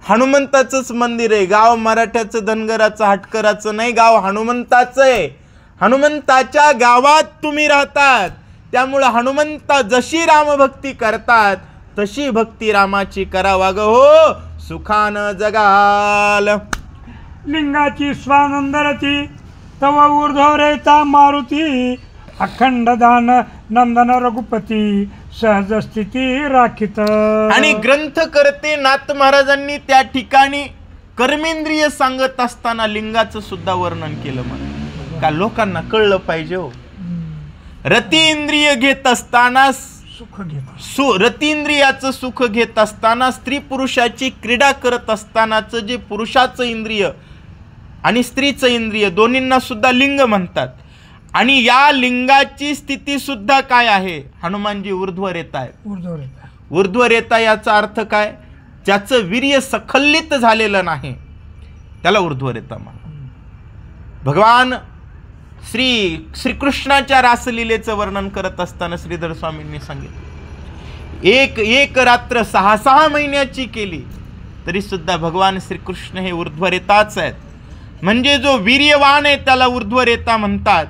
हनुमंताचंच मंदिर आहे. गाव मराठ्याचं, धनगराचं, हाटकराचं नाही, गाव हनुमंताचं आहे. हनुमंताच्या गावात तुम्ही राहतात, त्यामुळं हनुमंता जशी रामभक्ती करतात तशी भक्ती रामाची करावा ग हो, सुखानं जगाल. लिंगाची स्वानंदरती तव ऊर्ध्व रेता मारुती, अखंड दान नंदन रघुपती, सहज स्थिती राखित. आणि ग्रंथ करते नाथ महाराजांनी त्या ठिकाणी कर्मेंद्रिय सांगत असताना लिंगाचं सुद्धा वर्णन केलं. मला का लोकांना कळलं पाहिजे हो. रतींद्रिय घेत असताना सुख घेत, रतींद्रियाचं सुख घेत असताना, स्त्री पुरुषाची क्रीडा करत असतानाचं जे पुरुषाचं इंद्रिय आणि स्त्रीचं इंद्रिय दोन्हींना सुद्धा लिंग म्हणतात. आणि या लिंगाची स्थिती सुद्धा काय आहे? हनुमानजी ऊर्ध्वरेता आहे. ऊर्ध्वरेता याचा अर्थ काय? ज्याचं वीर्य सखल्लित झालेलं नाही त्याला ऊर्ध्वरेता म्हणा. भगवान श्रीकृष्णाच्या रासलीलेचं वर्णन करत असताना श्रीधर स्वामींनी सांगितलं, एक रात्र 6 महिन्याची केली तरी सुद्धा भगवान श्रीकृष्ण हे ऊर्ध्वरेताच आहेत. म्हणजे जो वीर्यवान आहे त्याला ऊर्ध्वरेता म्हणतात.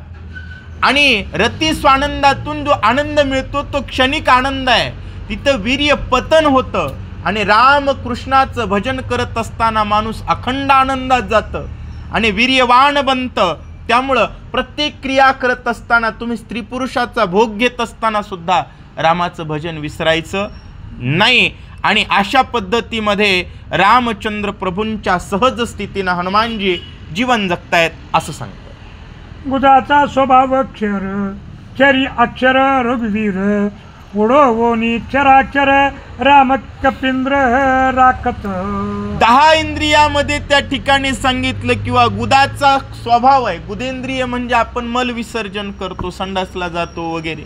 आणि रती स्वानंदातून जो आनंद मिळतो तो क्षणिक आनंद आहे, तिथं वीर्य पतन होतं. आणि रामकृष्णाचं भजन करत असताना माणूस अखंड आनंदात जातं आणि वीर्यवान बनतं. त्यामुळं प्रत्येक क्रिया करत असताना, तुम्ही स्त्री पुरुषाचा भोग घेत असताना सुद्धा रामाचं भजन विसरायचं नाही. आणि अशा पद्धतीमध्ये रामचंद्र प्रभूंच्या सहज स्थितीनं हनुमानजी जीवन जगतायत असं सांगतं. गुदाचा स्वभाव अक्षर, चरी अक्षर रघुवीर, उडवोनी चराचर राम कपिंद्र राखत. 10 इंद्रियामध्ये त्या ठिकाणी सांगितलं किंवा गुदाचा स्वभाव आहे. गुदेंद्रिय म्हणजे आपण मल विसर्जन करतो, संडासला जातो वगैरे,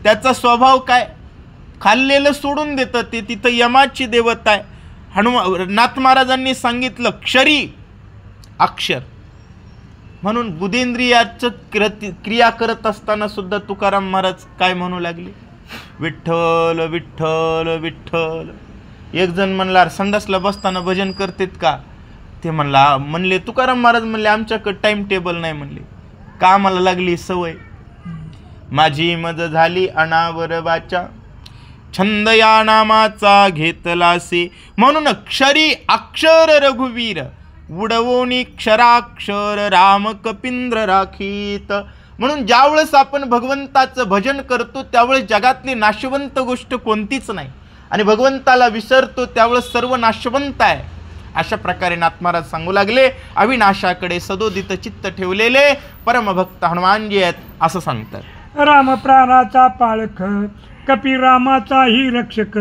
त्याचा स्वभाव काय? खाल्लेलं सोडून देतं ते. तिथं यमाची देवता आहे. नाथ महाराजांनी सांगितलं क्षरी अक्षर म्हणून. गुदेंद्रियाचं क्रिया करत असताना सुद्धा तुकाराम महाराज काय म्हणू लागले? विठ्ठल विठ्ठल विठ्ठल. एक जण म्हणला संडासला बसताना भजन करतेत का? ते म्हणले तुकाराम महाराज म्हणले आमच्याकडे टाइम टेबल नाही. म्हणले का? आम्हाला लागली सवय. माझी मज झाली अनावर वाचा, छंद या नामाचा घेतलासे. म्हणून क्षरी अक्षर रघुवीर, उडवोनी क्षराक्षर राम कपिंद्र राखीत. म्हणून ज्यावेळेस आपण भगवंताचं भजन करतो त्यावेळेस जगातली नाशवंत गोष्ट कोणतीच नाही, आणि भगवंताला विसरतो त्यावेळेस सर्व नाशवंत आहे. अशा प्रकारे नाथ महाराज सांगू लागले, अविनाशाकडे सदोदित चित्त ठेवलेले परमभक्त हनुमानजी आहेत असं सांगतात. राम प्राणाचा पाळख, कपी रामाचाही रक्षक,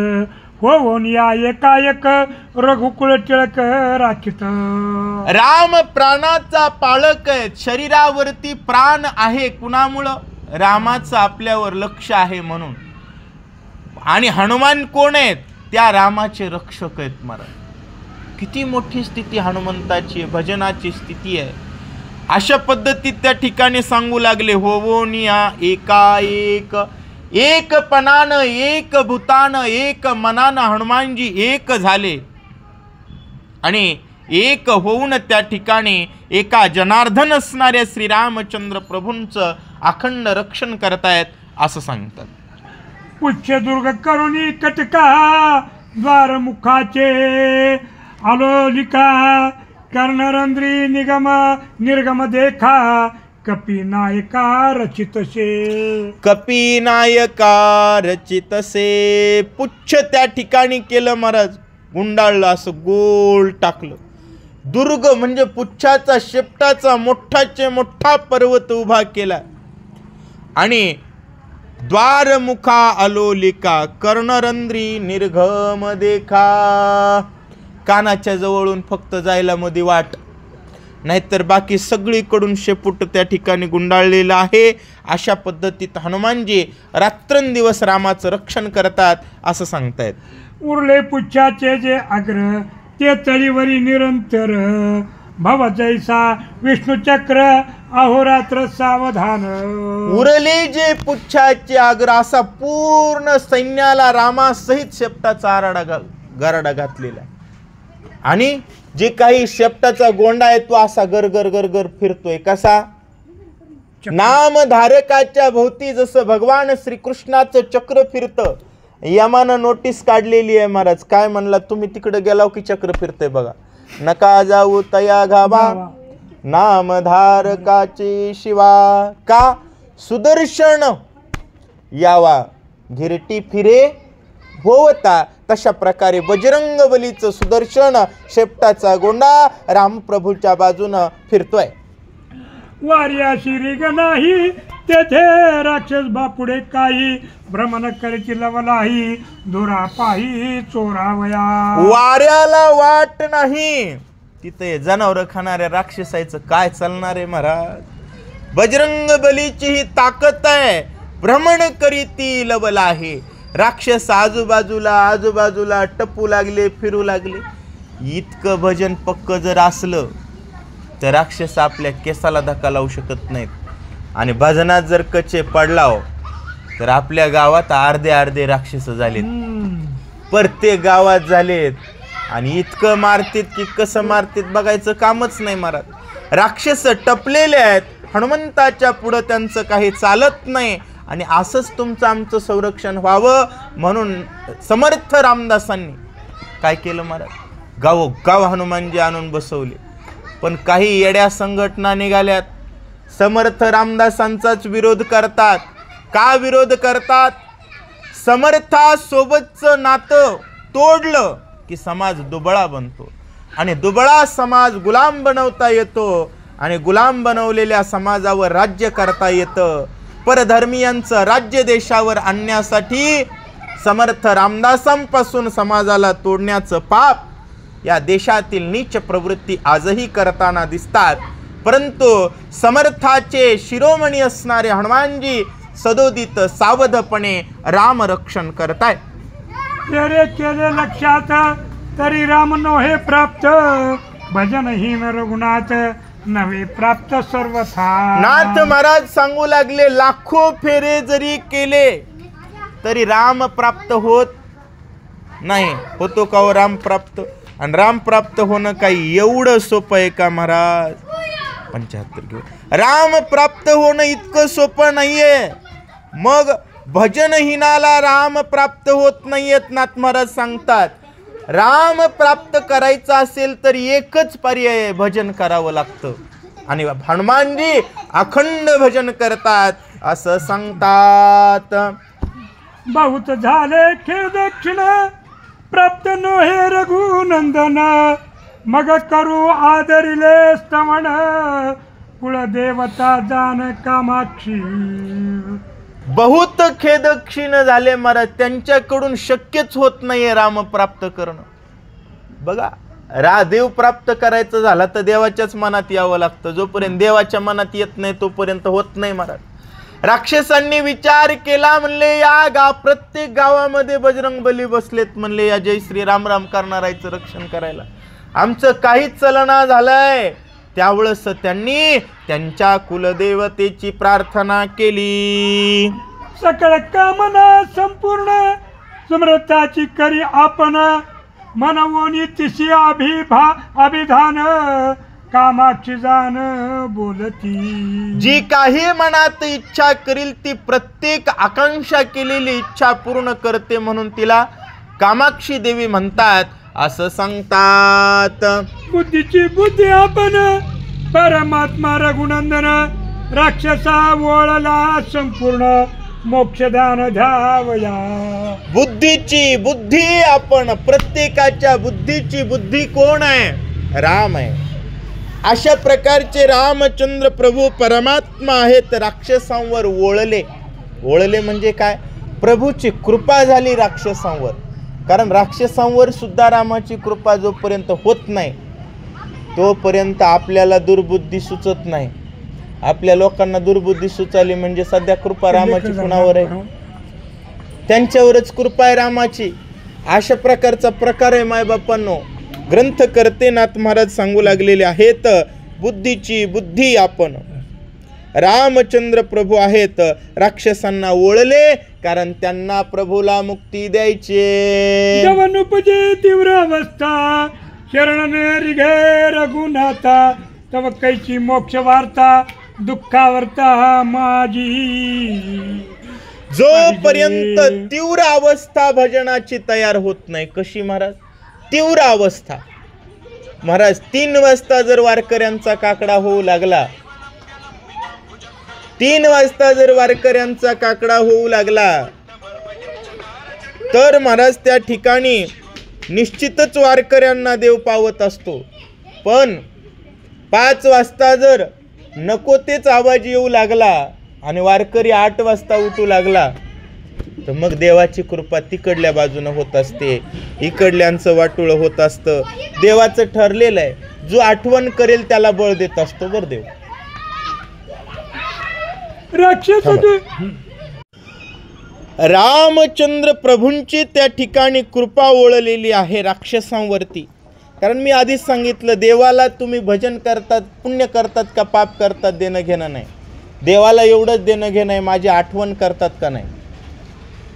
होऊन या एकाएक रघुकुळ टिळक राखित. राम प्राणाचा पाळक आहे. शरीरावरती प्राण आहे कुणामुळं? रामाचं आपल्यावर लक्ष आहे म्हणून. आणि हनुमान कोण आहेत? त्या रामाचे रक्षक आहेत. महाराज किती मोठी स्थिती हनुमंताची, भजनाची स्थिती आहे. अशा पद्धतीत त्या ठिकाणी सांगू लागले, होऊन या एकाएक, एक पणानं, एक भूतानं, एक मनानं हनुमानजी एक झाले. आणि एक होऊन त्या ठिकाणी एका जनार्दन असणाऱ्या श्रीरामचंद्र प्रभूंचं अखंड रक्षण करतायत असं सांगतात. उच्च दुर्ग करुणी कटका, द्वारमुखाचे आलोलिका, कर्णरंध्री निगम निर्गम देखा, कपी नायका रचितसे. कपी नायका रचितसे. पुच्छ त्या ठिकाणी केलं महाराज, गुंडाळलं, असं गोल टाकलं. दुर्ग म्हणजे पुच्छाचा, शेपटाचा मोठाचे मोठा पर्वत उभा केला. आणि द्वारमुखा अलोलिका, कर्णरंध्री निर्गम देखा. कानाच्या जवळून फक्त जायला मध्ये वाट, नाहीतर बाकी सगळीकडून शेपूट त्या ठिकाणी गुंडाळलेला आहे. अशा पद्धतीत हनुमानजी रात्रंदिवस रामाचं रक्षण करतात असं सांगतायत. उरले पुच्छाचे जे अग्र ते तळीवरी निरंतर भव जैसा विष्णुचक्र अहोरात्र सावधान. उरले जे पुच्छाचे अग्र असा पूर्ण सैन्याला रामासहित शेपटाचा गराडा घातलेला आहे. आणि जे काही शेपटाचा गोंडा आहे तो असा गरगर गरगर फिरतोय. कसा? नामधारकाच्या भोवती जसं भगवान श्रीकृष्णाचं चक्र फिरतं. यमानं नोटीस काढलेली आहे महाराज. काय म्हणला? तुम्ही तिकडे गेलाव की चक्र फिरतंय बघा. नका जाऊ तया घावा नामधारकाची शिवा. का? सुदर्शन यावा घिरटी फिरे होवता. तशा प्रकारे बजरंग बलीचं सुदर्शन शेपटाचा गोंडा रामप्रभूच्या बाजूनं फिरतोय. वार्याशी रिग नाही तेथे राक्षस बापुडे काही भ्रमण करची लवलाही दुरा पाही चोरावया. वाऱ्याला वाट नाही तिथे जनावर खाणाऱ्या राक्षसाचं काय चालणार आहे महाराज. बजरंग बलीची ही ताकद आहे. भ्रमण करीती लवला आहे. राक्षस आजूबाजूला टप्पू लागले, फिरू लागले. इतकं भजन पक्क जर असलं तर राक्षस आपल्या केसाला धक्का लावू शकत नाहीत. आणि भजनात जर कचे पडला हो तर आपल्या गावात अर्धे राक्षस झालेत. प्रत्येक गावात झालेत. आणि इतकं मारतीत की कसं मारतीत बघायचं कामच नाही महाराज. राक्षस टपलेले आहेत. हनुमंताच्या पुढं त्यांचं काही चालत नाही. आणि असंच तुमचं आमचं संरक्षण व्हावं म्हणून समर्थ रामदासांनी काय केलं महाराज? गाव हनुमानजी आणून बसवले. पण काही येड्या संघटना निघाल्यात. समर्थ रामदासांचाच विरोध करतात. का विरोध करतात? समर्थासोबतचं नातं तोडलं की समाज दुबळा बनतो. आणि दुबळा समाज गुलाम बनवता येतो. आणि गुलाम बनवलेल्या समाजावर राज्य करता येतं. परधर्मीयांचं राज्य देशावर आणण्यासाठी समर्थ रामदासांपासून समाजाला तोडण्याचं पाप या देशातील नीच प्रवृत्ती आजही करताना दिसतात. परंतु समर्थाचे शिरोमणी असणारे हनुमानजी सदोदित सावधपणे रामरक्षण करताय. केले लक्षात तरी राम नोहे प्राप्त भजनहीन रघुनाथ नवे प्राप्त सर्वथा. नाथ महाराज सांगू लागले लाखो फेरे जरी केले तरी राम प्राप्त होत नाही. होतो का हो राम प्राप्त? आणि राम प्राप्त होणं काही एवढं सोपं आहे का महाराज? 75 घेऊ. राम प्राप्त होणं इतकं सोपं नाहीये. मग भजनहीनाला राम प्राप्त होत नाहीयेत. नाथ महाराज सांगतात राम प्राप्त करायचं असेल तर एकच पर्याय, भजन करावं लागतं. आणि हनुमानजी अखंड भजन करतात असं सांगतात. बहुत झाले खेळ दक्षिण प्राप्त नोहे रघुनंदन मग करू आदरिले स्तवन कुलदेवता जान कामाक्षी. बहुत खेद क्षीण झाले महाराज. त्यांच्याकडून शक्यच होत नाहीये राम प्राप्त करणं. बघा देव प्राप्त करायचं झाला तर देवाच्याच मनात यावं लागतं. जोपर्यंत देवाच्या मनात येत नाही तोपर्यंत होत नाही महाराज. राक्षसांनी विचार केला. म्हणले प्रत्येक गावामध्ये बजरंग बली बसलेत. म्हणले या जय श्री राम राम करणारायचं रक्षण करायला आमचं काहीच चलना झालंय. त्यावेळेस त्यांनी त्यांच्या कुलदेवतेची प्रार्थना केली. सकळ कामना संपूर्ण समर्थाची करी आपण मनवोनी तिशी अभिधान कामाक्षी जाण बोलती. जी काही मनात इच्छा करील ती प्रत्येक आकांक्षा केलेली इच्छा पूर्ण करते म्हणून तिला कामाक्षी देवी म्हणतात असं सांगतात. बुद्धीची बुद्धी आपण परमात्मा रघुनंदन राक्षसा वळला संपूर्ण मोक्षदान द्यावया. बुद्धीची बुद्धी आपण, प्रत्येकाच्या बुद्धीची बुद्धी कोण आहे? राम आहे. अशा प्रकारचे रामचंद्र प्रभू परमात्मा आहेत. राक्षसांवर ओळले म्हणजे काय? प्रभूची कृपा झाली राक्षसांवर. कारण राक्षसांवर सुद्धा रामाची कृपा जोपर्यंत होत नाही तोपर्यंत आपल्याला दुर्बुद्धी सुचत नाही. आपल्या लोकांना दुर्बुद्धी सुचाली म्हणजे सध्या कृपा रामाची कुणावर आहे? त्यांच्यावरच कृपा आहे रामाची. अशा प्रकारचा प्रकार आहे मायबापांनो. ग्रंथकर्ते नाथ महाराज सांगू लागलेले आहेत, बुद्धीची बुद्धी आपण. रामचंद्र प्रभू आहेत, राक्षसांना ओळले कारण त्यांना प्रभूला मुक्ती द्यायची. जवन उपजे तीव्र अवस्था शरण रिघे रघुनाथा तव कैची मोक्ष वार्ता दुःखावर्ता माझी. जोपर्यंत तीव्र अवस्था भजनाची तयार होत नाही. कशी महाराज? तीव्र अवस्था. महाराज 3 वाजता जर वारकऱ्यांचा काकडा होऊ लागला, 3 वाजता जर वारकऱ्यांचा काकडा होऊ लागला तर महाराज त्या ठिकाणी निश्चितच वारकऱ्यांना देव पावत असतो. पण 5 वाजता जर नको तेच आवाज येऊ लागला आणि वारकरी 8 वाजता उठू लागला तर मग देवाची कृपा तिकडल्या बाजूनं होत असते, इकडल्यांचं वाटोळ होत असतं. देवाचं ठरलेलं आहे, जो आठवण करेल त्याला बळ देत असतो बर देव. राक्षस रामचंद्र प्रभूंची त्या ठिकाणी कृपा ओळलेली आहे राक्षसांवरती. कारण मी आधीच सांगितलं, देवाला तुम्ही भजन करतात, पुण्य करतात का पाप करतात देणं घेणं नाही. देवाला एवढंच देणं घेणं आहे, माझी आठवण करतात का नाही.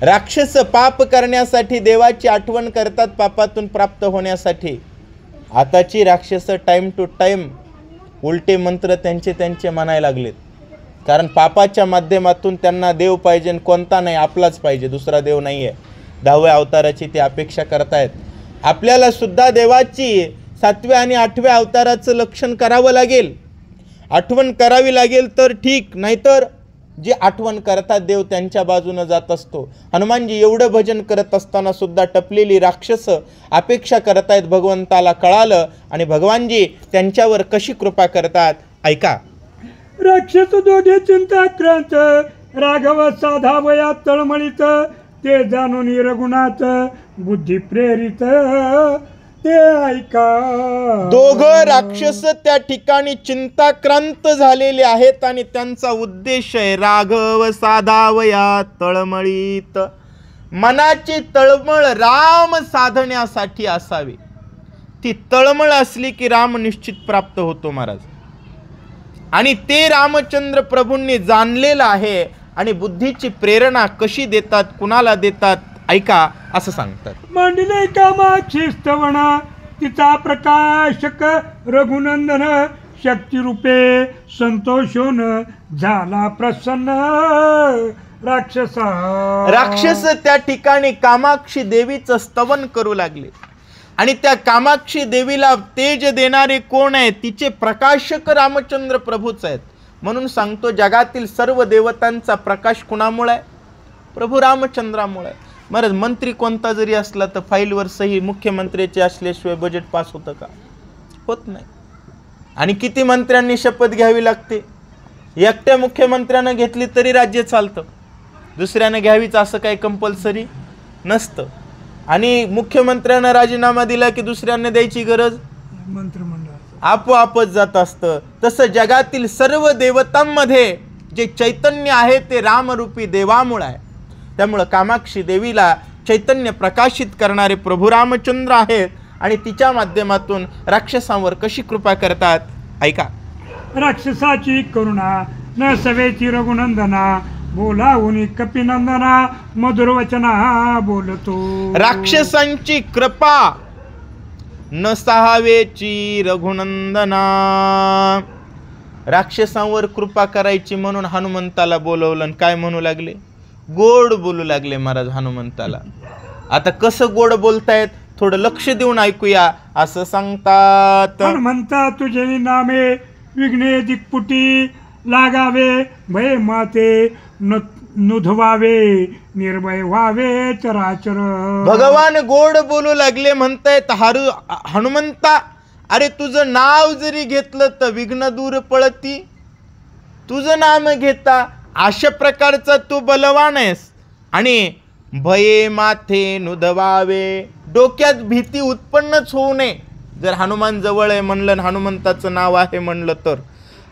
राक्षस पाप करण्यासाठी देवाची आठवण करतात, पापातून प्राप्त होण्यासाठी. आताची राक्षस टाइम टू टाइम उलटे मंत्र त्यांचे म्हणायला लागलेत. कारण पापाच्या माध्यमातून त्यांना देव पाहिजे, कोणता नाही, आपलाच पाहिजे, दुसरा देव नाही आहे. 10व्या अवताराची ते अपेक्षा करतायत. आपल्याला सुद्धा देवाची 7व्या आणि 8व्या अवताराचं लक्षण करावं लागेल, आठवण करावी लागेल तर ठीक, नाहीतर जे आठवण करतात देव त्यांच्या बाजूनं जात असतो. हनुमानजी एवढं भजन करत असताना सुद्धा टपलेली राक्षस अपेक्षा करतायत भगवंताला कळालं आणि भगवानजी त्यांच्यावर कशी कृपा करतात ऐका. राक्षस दोघे चिंताक्रांत राघव साधावया तळमळीत ते जाणून रघुनाथ बुद्धी प्रेरित ते ऐका. दोघं राक्षस त्या ठिकाणी चिंताक्रांत झालेले आहेत आणि त्यांचा उद्देश आहे राघव साधावया तळमळीत. मनाची तळमळ राम साधण्यासाठी असावी. ती तळमळ असली की राम निश्चित प्राप्त होतो महाराज. आणि ते रामचंद्र प्रभूंनी जाणलेलं आहे. आणि बुद्धीची प्रेरणा कशी देतात, कुणाला देतात ऐका, असं सांगतात. मांडले कामाक्षी स्तवना तिचा प्रकाशक रघुनंदन शक्ती रूपे संतोषोन झाला प्रसन्न राक्षस त्या ठिकाणी कामाक्षी देवीचं स्तवन करू लागले. आणि त्या कामाक्षी देवीला तेज देणारे कोण आहे? तिचे प्रकाशक रामचंद्र प्रभूच आहेत. म्हणून सांगतो, जगातील सर्व देवतांचा प्रकाश कुणामुळे आहे? प्रभू रामचंद्रामुळे. महाराज मंत्री कोणता जरी असला तर फाईलवर सही मुख्यमंत्र्याची असल्याशिवाय बजेट पास होतं का? होत नाही. आणि किती मंत्र्यांनी शपथ घ्यावी लागते? एकट्या मुख्यमंत्र्यानं घेतली तरी राज्य चालतं, दुसऱ्यानं घ्यावीच असं काही कंपल्सरी नसतं. आणि मुख्यमंत्र्यानं राजीनामा दिला की दुसऱ्यांना द्यायची गरज मंत्रिमंडळ आपोआपच जात असतं. तसं जगातील सर्व देवतांमध्ये जे चैतन्य आहे ते रामरूपी देवामुळे आहे. त्यामुळं कामाक्षी देवीला चैतन्य प्रकाशित करणारे प्रभू रामचंद्र आहेत. आणि तिच्या माध्यमातून राक्षसांवर कशी कृपा करतात ऐका. राक्षसाची करुणा न सवेची रघुनंदना बोलावून कपिनंदना मधुर वचना बोलतो. राक्षसांची कृपा न सहावेची रघुनंदना. राक्षसांवर कृपा करायची म्हणून हनुमंताला बोलवलं. काय म्हणू लागले? गोड बोलू लागले महाराज हनुमंताला. आता कसं गोड बोलतायत थोडं लक्ष देऊन ऐकूया. असं सांगतात, हनुमंता तुझे नामे विघ्ने दिक्पुटी लागावे भय माते नुधवावे निर्भय व्हावे चराचर. भगवान गोड बोलू लागले. म्हणतायत हनुमंता, अरे तुझं नाव जरी घेतलं तर विघ्न दूर पळती. तुझं नाम घेता अशा प्रकारचा तू बलवान आहेस. आणि भये माथे नुधवावे, डोक्यात भीती उत्पन्नच होऊ नये. जर हनुमान जवळ आहे म्हणलं, हनुमंताचं नाव आहे म्हणलं तर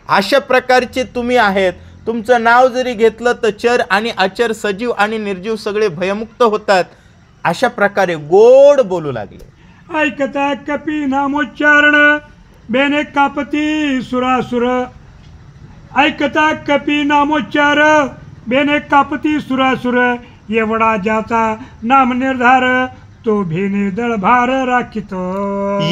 अशा प्रकारचे तुम्ही आहेत. तुमचं नाव जरी घेतलं तर चर आणि अचर, सजीव आणि निर्जीव सगळे भयमुक्त होतात. अशा प्रकारे गोड बोलू लागले. ऐकता कपी नामोच्चारण बेने कापती सुरासुर. ऐकता कपी नामोच्चार बेने कापती सुरासुर. एवढा ज्याचा नाम निर्धार तो भेने दळभार राखितो.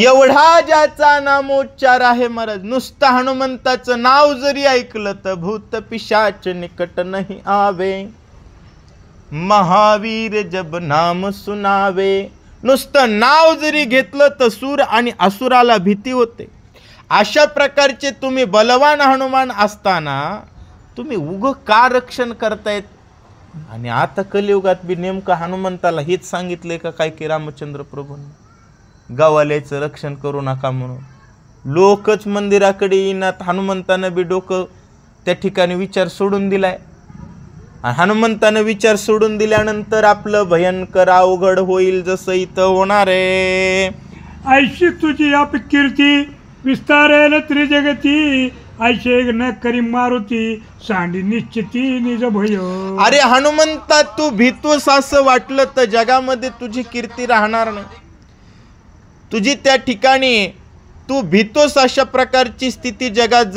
एवढा ज्याचा नामोच्चार आहे महाराज. नुसतं हनुमंताचं नाव जरी ऐकलं तर भूत पिशाच निकट नाही आवे. महावीर जब नाम सुनावे. नुसतं नाव जरी घेतलं तर सूर आणि असुराला भीती होते. अशा प्रकारचे तुम्ही बलवान हनुमान असताना तुम्ही उग का रक्षण करतायत. आणि आता कलियुगात बी नेमकं हनुमंताला हेच सांगितलंय का काय की रामचंद्र प्रभूंनी गावाल्याचं रक्षण करू नका म्हणून. लोकच मंदिराकडे येईनात. हनुमंतानं बी डोकं त्या ठिकाणी विचार सोडून दिलाय. हनुमंतानं विचार सोडून दिल्यानंतर आपलं भयंकर अवघड होईल जसं इथं होणार आहे. ऐशी तुझी अपकीर्ती विस्तारेल त्रिजगती. ऐशे न करी मारुती सांडी निश्चिती निज भय. अरे हनुमंता तू भीतोस असं वाटलं तर जगामध्ये तुझी कीर्ती राहणार नाही. तुझी त्या ठिकाणी तू भीतोस अशा प्रकारची स्थिती जगात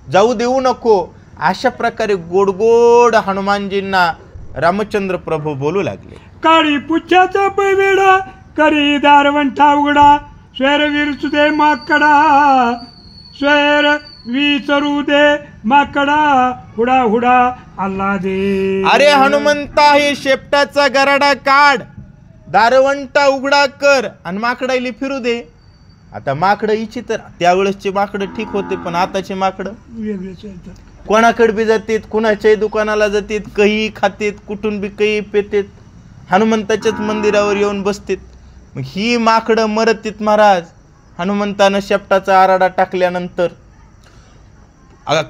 जाऊ देऊ नको. अशा प्रकारे गोड गोड हनुमानजींना रामचंद्र प्रभू बोलू लागले. काळी पुच्छाचा पैवेडा करी दारवंठा उघडा. स्वेर विरचू दे माकडा. स्वेर विचरू दे माकडा. हुडा हुडा अल्ला दे. अरे हनुमंता हे शेपटाचा गराडा काढ. दारवंटा उघडा कर आणि माकडाईली फिरू दे. आता माकडं इच्छी तर त्यावेळेसचे माकडं ठीक होते पण आताचे माकडं वेगळेच येतात. कोणाकडे बी जातात. कुणाच्याही दुकानाला जातात. काही खातेत. कुठून बी काही पेतेत. हनुमंताच्याच मंदिरावर येऊन बसतेत. मग ही माकडं मरतीत महाराज. हनुमंतानं शेपटाचा आराडा टाकल्यानंतर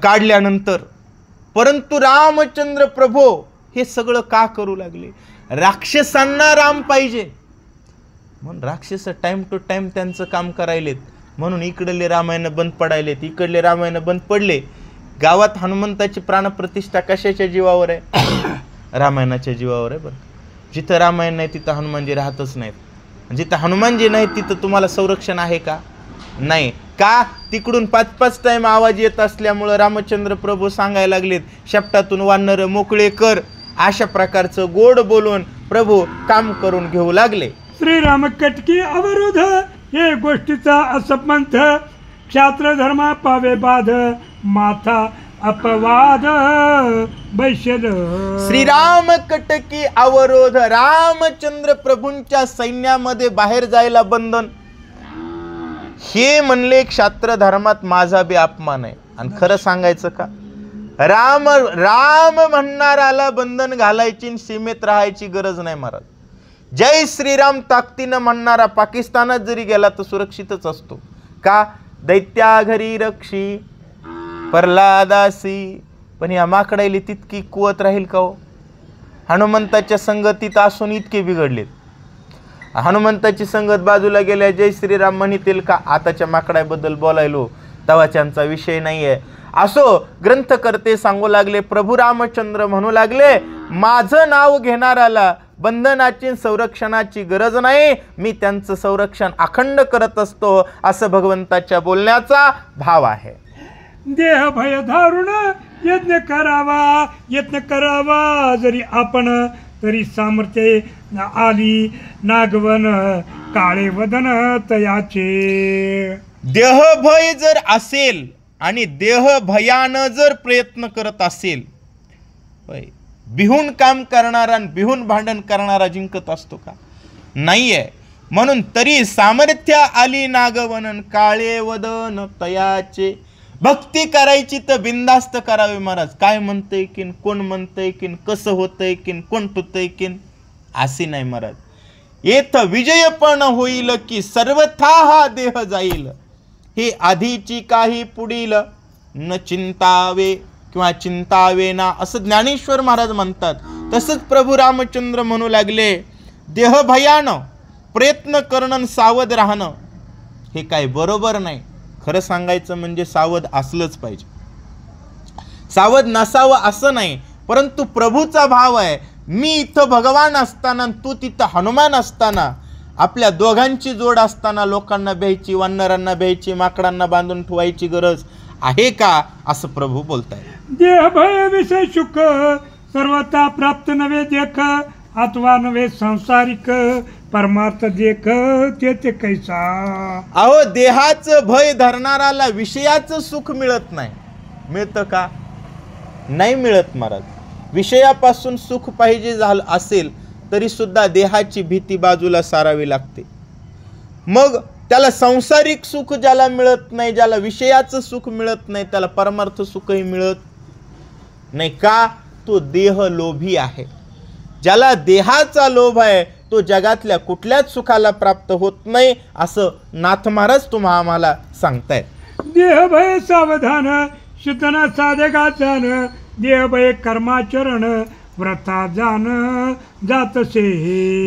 काढल्यानंतर. परंतु रामचंद्र प्रभू हे सगळं का करू लागले. राक्षसांना राम पाहिजे म्हणून राक्षस टाइम टू टाइम त्यांचं काम करायलेत. म्हणून इकडले रामायण बंद पडायलेत. इकडले रामायण बंद पडले. गावात हनुमंताची प्राणप्रतिष्ठा कशाच्या जीवावर आहे. रामायणाच्या जीवावर आहे. बरं जिथं रामायण नाही तिथं हनुमानजी राहतच नाहीत. जिथं हनुमानजी नाही तिथं तुम्हाला संरक्षण आहे का. नाही का तिकडून 5-5 टाइम आवाज येत असल्यामुळं रामचंद्र प्रभू सांगायला लागलेत शेपटातून वानर मोकळे कर. अशा प्रकारचं गोड बोलून प्रभू काम करून घेऊ लागले. श्रीराम कटकी अवरोध हे गोष्टीचा असपंथ. क्षात्र धर्मा पावे बाध माथा अपवाद बैशल. श्रीराम कटकी अवरोध. रामचंद्र प्रभूंच्या सैन्यामध्ये बाहेर जायला बंधन. हे म्हणले क्षात्र धर्मात माझा बी अपमान आहे. आणि खरं सांगायचं का राम म्हणणाराला बंधन घालायची सीमेत राहायची गरज नाही महाराज. जय श्रीराम ताकदीनं म्हणणारा पाकिस्तानात जरी गेला तर सुरक्षितच असतो. का दैत्या घरी रक्षी प्रल्हादासी. पण या माकडाईली तितकी कुवत राहील का हो. हनुमंताच्या संगतीत असून इतके बिघडलेत. हनुमंताची संगत बाजूला गेल्या जय श्रीराम म्हणतील का. आताच्या माकडाबद्दल बोलायलो तवाच्यांचा विषय नाहीये. असो ग्रंथकर्ते सांगू लागले. प्रभू रामचंद्र म्हणू लागले माझं नाव घेणाऱ्याला बंधनाची संरक्षणाची गरज नाही. मी त्यांचं संरक्षण अखंड करत असतो. असं भगवंताच्या बोलण्याचा भाव आहे. देह भय धारुण यत्न करावा जरी आपण तरी सामर्थ्य आली नागवन काळे वदन तयाचे. देह भय जर असेल आणि देह भयानं जर प्रयत्न करत असेल बिहून काम करणारा आणि बिहून भांडण करणारा जिंकत असतो का. नाहीये. म्हणून तरी सामर्थ्य आली नागवन काळे वदन तयाचे. भक्ती करायची तर बिंदास्त करावी महाराज. काय म्हणतंय किन कोण म्हणतंय किन कसं होतंय किन कोण टुतंय किन असे नाही महाराज. येथ विजय पण होईल की सर्वथा हा देह जाईल. हे आधीची काही पुढील न चिंतावे किंवा चिंतावे ना असं ज्ञानेश्वर महाराज म्हणतात. तसंच प्रभू रामचंद्र म्हणू लागले देह भयानं प्रयत्न करणं सावध राहणं हे काय बरोबर नाही. खरं सांगायचं म्हणजे सावध असलंच पाहिजे. सावध नसावं असं नाही. परंतु प्रभूचा भाव आहे मी इथं भगवान असताना आणि तू तिथं हनुमान असताना, आपल्या दोघांची जोड असताना लोकांना भ्यायची, वानरांना भ्यायची, माकडांना बांधून ठेवायची गरज आहे का, असं प्रभू बोलताय. देह भय विषय सुख सर्वता प्राप्त नवे देख, अथवा नवे सांसारिक परमार्थ देख ते कैसा. अहो, देहाचं भय धरणाराला विषयाचं सुख मिळत नाही. मिळतं का? नाही मिळत महाराज. विषयापासून सुख पाहिजे झालं असेल तरी सुद्धा देहाची भीती बाजूला सारावी लागते. मग त्याला सांसारिक सुख ज्याला मिळत नाही, ज्याला विषयाचं सुख मिळत नाही, त्याला परमार्थ सुखही मिळत नाही. का? तो देह लोभी आहे. ज्याला देहाचा लोभ आहे तो जगातल्या कुठल्याच सुखाला प्राप्त होत नाही, असं नाथ महाराज तुम्हा आम्हाला सांगतायत. देह भय सावधान शितन साधेगा जान, देह भय कर्माचरण व्रता जान जातसे.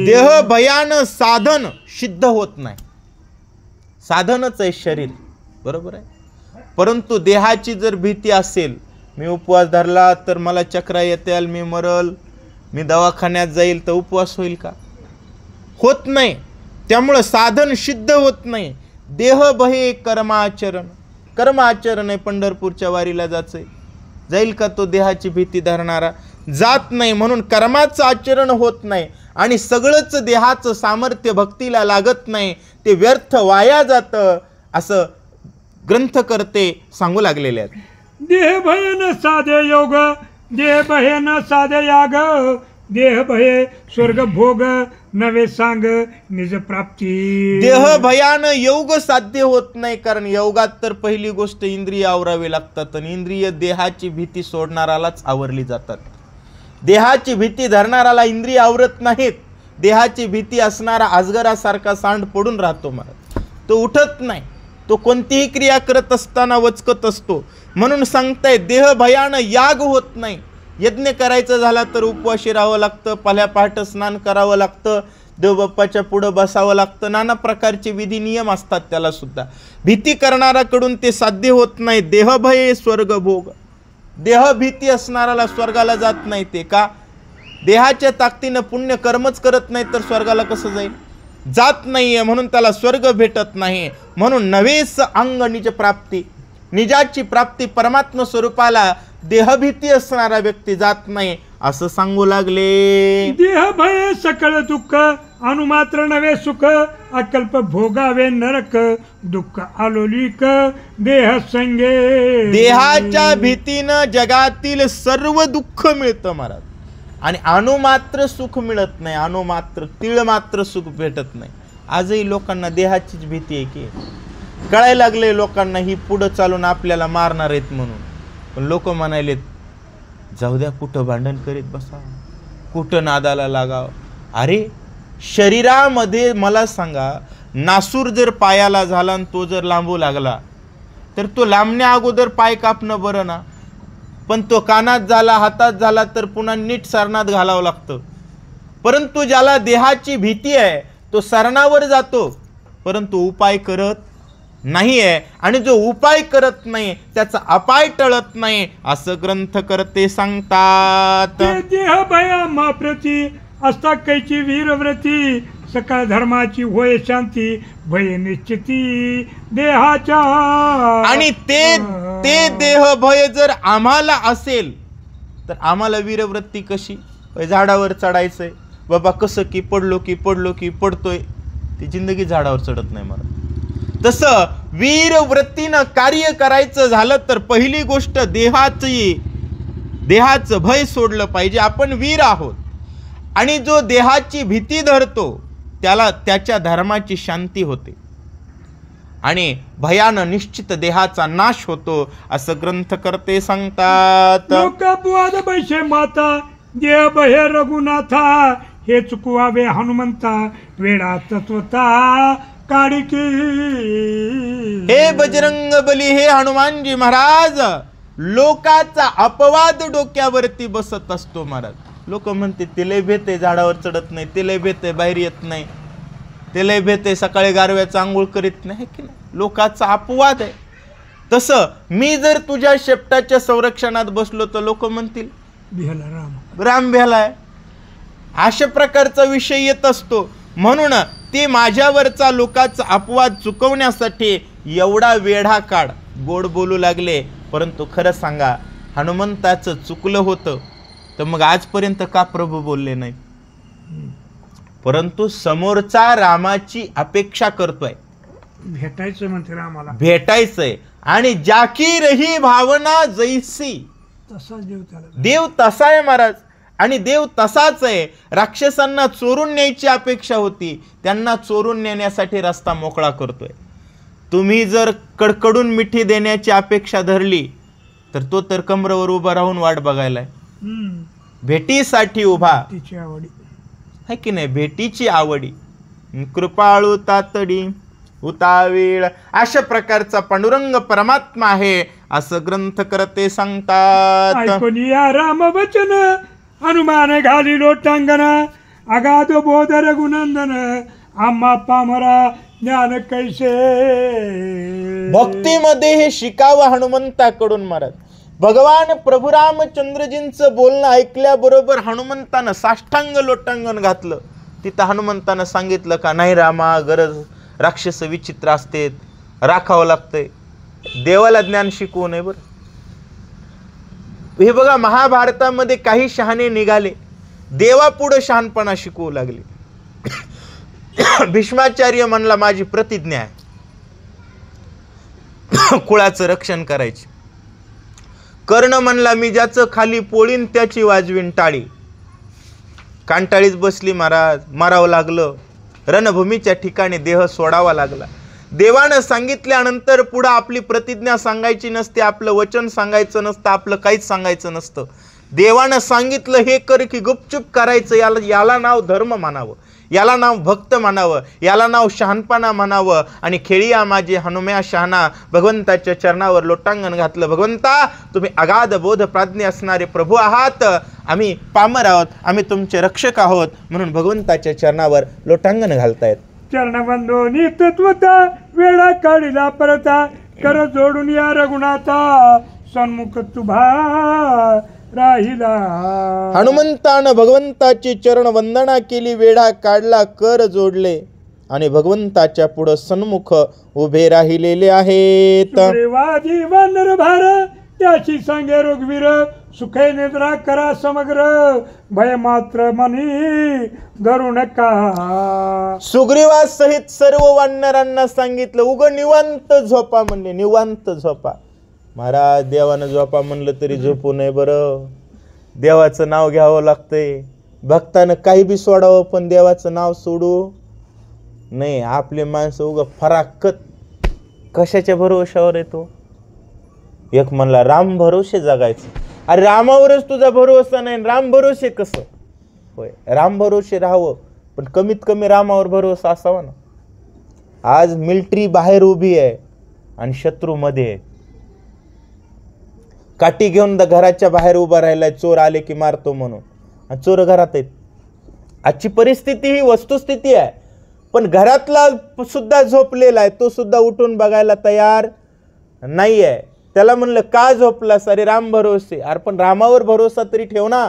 देह भयानं साधन सिद्ध होत नाही. साधनच आहे शरीर, बरोबर आहे. परंतु देहाची जर भीती असेल, मी उपवास धरला तर मला चक्रा येतील, मी मरल, मी दवाखान्यात जाईल, तर उपवास होईल का? होत नाही. त्यामुळं साधन सिद्ध होत नाही. देह भय कर्माचरण. कर्माचरण आहे, पंढरपूरच्या वारीला जायचंय, जाईल का तो देहाची भीती धरणारा? जात नाही. म्हणून कर्माचं आचरण होत नाही आणि सगळंच देहाचं सामर्थ्य भक्तीला लागत नाही, ते व्यर्थ वाया जातं, असं ग्रंथकर्ते सांगू लागलेले आहेत. देह भय न साधे योग, देह भय न साधे याग, देह भय स्वर्ग भोग नवे सांग निज प्राप्ती. देह भयानं योग साध्य होत नाही, कारण योगात तर पहिली गोष्ट इंद्रिय आवरावी लागतात आणि इंद्रिय देहाची भीती सोडणारालाच आवरली जातात. देहाची भीती धरणाराला इंद्रिय आवरत नाहीत. देहाची भीती असणारा अजगरासारखा सांड पडून राहतो महाराज. तो उठत नाही, तो कोणतीही क्रिया करत असताना वचकत असतो. म्हणून सांगताय देह भयानं याग होत नाही. यज्ञ करायचं झाला तर उपवाशी राहावं लागतं, पहिल्या पहाटे स्नान करावं लागतं, देवबाप्पाच्या पुढं बसावं लागतं, नाना प्रकारचे विधी नियम असतात त्याला सुद्धा. भीती करणाराकडून ते साध्य होत नाही. देहभय स्वर्ग भोग. देह भीती असणाराला स्वर्गाला जात नाही. ते का? देहाच्या ताकदीनं पुण्य कर्मच करत नाही तर स्वर्गाला कसं जाईल? जात नाहीये, म्हणून त्याला स्वर्ग भेटत नाही. म्हणून नवेस अंग निज प्राप्ती, निजाची प्राप्ती परमात्मा स्वरूपाला देहभीती असणारा व्यक्ती जात नाही, असं सांगू लागले. देह भय सकळ दुःख अनुमात्र नवे सुख, अकल्प भोगावे नरक दुःख आलोलिक देह संगे. देहाच्या भीतीनं जगातील सर्व दुःख मिळतं महाराज, आणि अनुमात्र सुख मिळत नाही. अनुमात्र तीळ मात्र सुख भेटत नाही. आजही लोकांना देहाचीच भीती आहे की कळायला लागले लोकांना, ही पुढं चालून आपल्याला मारणार आहेत म्हणून. पण लोक म्हणालेत जाऊ द्या, कुठं भांडण करीत बसा, कुठं नादाला लागाव. अरे शरीरामध्ये मला सांगा, नासूर जर पायाला झाला आणि तो जर लांबू लागला तर तो लांबण्या अगोदर पाय कापणं बरं ना, पण तो कानात झाला, हातात झाला तर पुन्हा नीट सरणात घालावं लागतं. परंतु ज्याला देहाची भीती आहे तो सरणावर जातो, परंतु उपाय करत नाही आहे, आणि जो उपाय करत नाही त्याचा अपाय टळत नाही, असं ग्रंथकर्ते सांगतात. देह भया प्रती असता कैची वीरव्रती, सकाळ धर्माची होय शांती भय निश्चिती देहाच्या. आणि ते देह भय जर आम्हाला असेल तर आम्हाला वीरवृत्ती कशी? झाडावर चढायचंय बाबा, कसं की पडलो की पडतोय, ती जिंदगी झाडावर चढत नाही मला. तसं वीरवृत्तीनं कार्य करायचं झालं तर पहिली गोष्ट देहाचं भय सोडलं पाहिजे. आपण वीर आहोत, आणि जो देहाची भीती धरतो त्याला त्याच्या धर्माची शांती होते आणि भयानं निश्चित देहाचा नाश होतो, असं ग्रंथकर्ते सांगतात. लोकपुवाद बैशे माता देह भय रघुनाथा, हे चुकवावे हनुमंता वेळा तत्वता काढिकी. हे बजरंग बली, हे हनुमानजी महाराज, लोकाचा अपवाद डोक्यावरती बसत असतो महाराज. लोक म्हणते ते लय भेते, झाडावर चढत नाही, ते लय भेते, बाहेर येत नाही, ते लय भेते, सकाळी गारव्याचा आंघोळ करीत नाही, की नाही? लोकाचा अपवाद आहे. तसं मी जर तुझ्या शेपटाच्या संरक्षणात बसलो तर लोक म्हणतील राम भेलाय. अशा प्रकारचा विषय येत असतो. म्हणून ते माझ्यावरचा लोकांचा अपवाद चुकवण्यासाठी एवढा वेढा काढ गोड बोलू लागले. परंतु खरं सांगा, हनुमंताचं चुकलं होतं तर मग आजपर्यंत का प्रभू बोलले नाही? परंतु समोरचा रामाची अपेक्षा करतोय, भेटायचं म्हणते रामाला, भेटायचंय. आणि जाकी रही भावना जैसी, तसाच देव त्याला. देव तसा आहे महाराज. आणि देव तसाच आहे. राक्षसांना चोरून न्यायची अपेक्षा होती, त्यांना चोरून नेण्यासाठी रस्ता मोकळा करतोय. तुम्ही जर कडकडून मिठी देण्याची अपेक्षा धरली तर तो तर कमरेवर उभा राहून वाट बघायलाय. भेटीसाठी उभा, तिची आवडी है की नाही? भेटीची आवडी. कृपाळू तातडी उतावीळ अशा प्रकारचा पांडुरंग परमात्मा आहे असं ग्रंथकर्ते सांगतात. ऐकून या राम वचन हनुमान घाली लोटांगण, अगाध बोध रघुनंदन, आम्हा पामरा ज्ञान कैसे. भक्तीमध्ये हे शिकावं हनुमंताकडून महाराज. भगवान प्रभू रामचंद्रजींचं बोलणं ऐकल्याबरोबर हनुमंतानं साष्टांग लोटांगण घातलं. तिथं हनुमंतानं सांगितलं का नाही रामा, गरज, राक्षस विचित्र असते, राखावं लागतंय. देवाला ज्ञान शिकवू नये. बरं, हे बघा, महाभारतामध्ये काही शहाणे निघाले, देवापुढं शहाणपणा शिकवू लागले. भीष्माचार्य म्हणला माझी प्रतिज्ञा आहे कुळाचं रक्षण करायची. कर्ण म्हणला मी ज्याचं खाली पोळीन त्याची वाजवीन टाळी. कांटाळीच बसली महाराज, मारावं लागलं. रणभूमीच्या ठिकाणी देह सोडावा लागला. देवानं सांगितल्यानंतर पुढं आपली प्रतिज्ञा सांगायची नसते, आपलं वचन सांगायचं नसतं, आपलं काहीच सांगायचं नसतं. देवानं सांगितलं हे कर की गुपचूप करायचं. याला नाव धर्म म्हणावं, याला नाव भक्त म्हणावं, याला नाव शहाणपणा म्हणावं. आणि खेळिया माझे हनुम्या शहाणा, भगवंताच्या चरणावर लोटांगण घातलं. भगवंता, तुम्ही अगाध बोध प्राज्ञ असणारे प्रभू आहात, आम्ही पामर आहोत, आम्ही तुमचे रक्षक आहोत, म्हणून भगवंताच्या चरणावर लोटांगण घालतायत. चरणबंधोनी तत्वता वेळा काढिला परता, कर जोडून या रघुनाथा, सन्मुख तुभा राहिला. हनुमंतानं भगवंताची चरण वंदना केली, वेढा काढला, कर जोडले आणि भगवंताच्या पुढं सन्मुख उभे राहिलेले आहेत. सुग्रीवादी वानर भार, त्याची सांगे रघुवीर, सुखे निद्रा करा समग्र, भय मात्र मनी धरू नका. सुग्रीवासहित सर्व वानरांना सांगितलं उग निवांत झोपा म्हणले, निवांत झोपा. महाराज, देवानं झोपा म्हणलं तरी झोपू नये. बरं, देवाचं नाव घ्यावं लागतंय. भक्तानं काही बी सोडावं पण देवाचं नाव सोडू नाही. आपले माणसं उग फराकत कशाच्या भरोशावर येतो. एक म्हणला राम भरोसे जगायचं. अरे रामावरच तुझा भरोसा नाही, राम भरोसे कसं? होय, राम भरोसे राहावं पण कमीत कमी रामावर भरोसा असावा ना. आज मिलिटरी बाहेर उभी आहे आणि शत्रू मध्ये आहे. काठी घेऊन घराच्या बाहेर उभा राहिलाय, चोर आले की मारतो म्हणून, आणि चोर घरात आहेत. आजची परिस्थिती ही वस्तुस्थिती आहे. पण घरातला सुद्धा झोपलेला आहे, तो सुद्धा उठून बघायला तयार नाही आहे. त्याला म्हणलं का झोपलास? अरे राम भरोसे. अरे पण रामावर भरोसा तरी ठेव ना.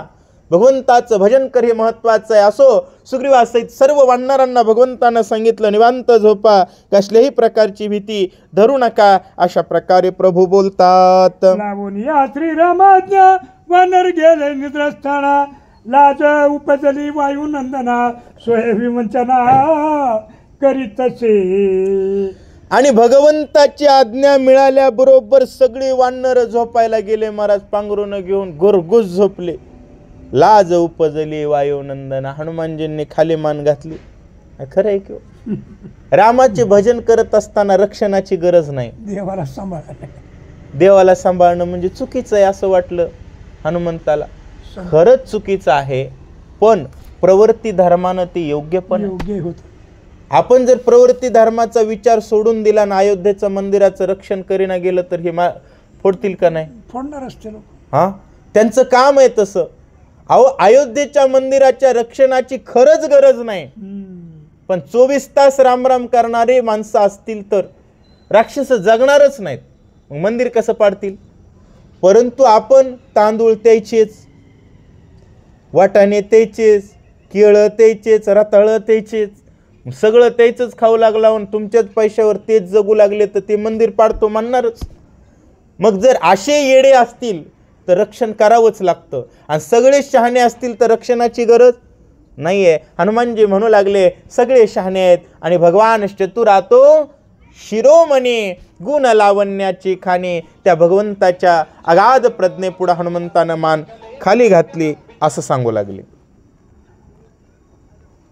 भगवंताचं भजन कर, हे महत्वाचं आहे. असो, सुग्रीवासहित सर्व वानरांना भगवंतानं सांगितलं निवांत झोपा, कसल्याही प्रकारची भीती धरू नका. अशा प्रकारे प्रभू बोलतात. लावून या श्रीरामाज्ञा, वानर गेले निद्रास्थाना, लाज उपजली वायुनंदना, सोय विवंचना करीत तसे. आणि भगवंताची आज्ञा मिळाल्याबरोबर सगळी वानर झोपायला गेले महाराज. पांघरून घेऊन गुरगुस झोपले. लाज उपजली वायुनंदना, हनुमानजींनी खाली मान घातली. खरं आहे की रामाचे भजन करत असताना रक्षणाची गरज नाही. देवाला सांभाळणं, देवाला सांभाळणं म्हणजे चुकीचं आहे असं वाटलं हनुमंताला. खरंच चुकीचं आहे, पण प्रवृत्ती धर्मानं ते योग्य पण योग्य होत. आपण जर प्रवृत्ती धर्माचा विचार सोडून दिला ना, अयोध्येचं मंदिराचं रक्षण करीना गेलं तर हे फोडतील का नाही? फोडणार असते लोक. हा, त्यांचं काम आहे तसं. अहो, अयोध्येच्या मंदिराच्या रक्षणाची खरंच गरज नाही, पण 24 तास रामराम करणारे माणसं असतील तर राक्षस जगणारच नाहीत. मग मंदिर कसं पाडतील? परंतु आपण तांदूळ त्याचेच, वाटाणे त्याचेच, केळं त्याचेच, रताळं त्याचेच, सगळं त्याचंच खाऊ लागला आणि तुमच्याच पैशावर तेच जगू लागले तर ते मंदिर पाडतो म्हणणारच. मग जर असे येडे असतील तर रक्षण करावंच लागतं, आणि सगळे शहाणे असतील तर रक्षणाची गरज नाही आहे. हनुमानजी म्हणू लागले सगळे शहाणे आहेत आणि भगवान चतुरातो शिरोमणी गुण लावण्याची खाणे. त्या भगवंताच्या अगाध प्रज्ञेपुढे हनुमंतानं मान खाली घातली असं सांगू लागले.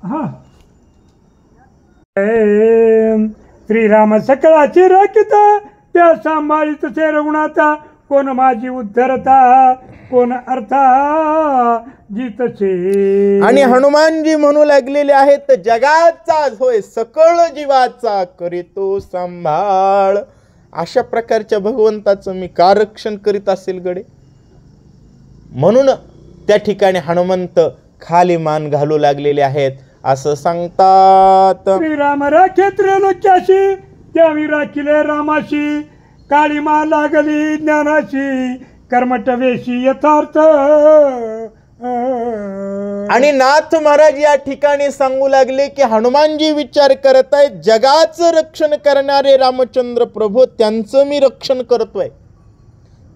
हा, श्रीराम सकळाची राखिता, त्या सांभाळीत से रघुनाथा, कोण माझी उद्धरता, कोण अर्था जीतसे. आणि हनुमानजी म्हणू लागलेले आहेत जगाचा होय सकळ जीवाचा करीतो सांभाळ. अशा प्रकारच्या भगवंताचं मी का रक्षण करीत असेल गडे. म्हणून त्या ठिकाणी हनुमंत खाली मान घालू लागलेले आहेत असं सांगतात. श्रीराम राखे त्रैलोक्याशी, त्यावी राखिले रामाशी, काळीमा लागली ज्ञानाशी, कर्मठ वेशी यथार्थ. आणि नाथ महाराज या ठिकाणी सांगू लागले की हनुमानजी विचार करत आहेत जगाचं रक्षण करणारे रामचंद्र प्रभू, त्यांचं मी रक्षण करतोय.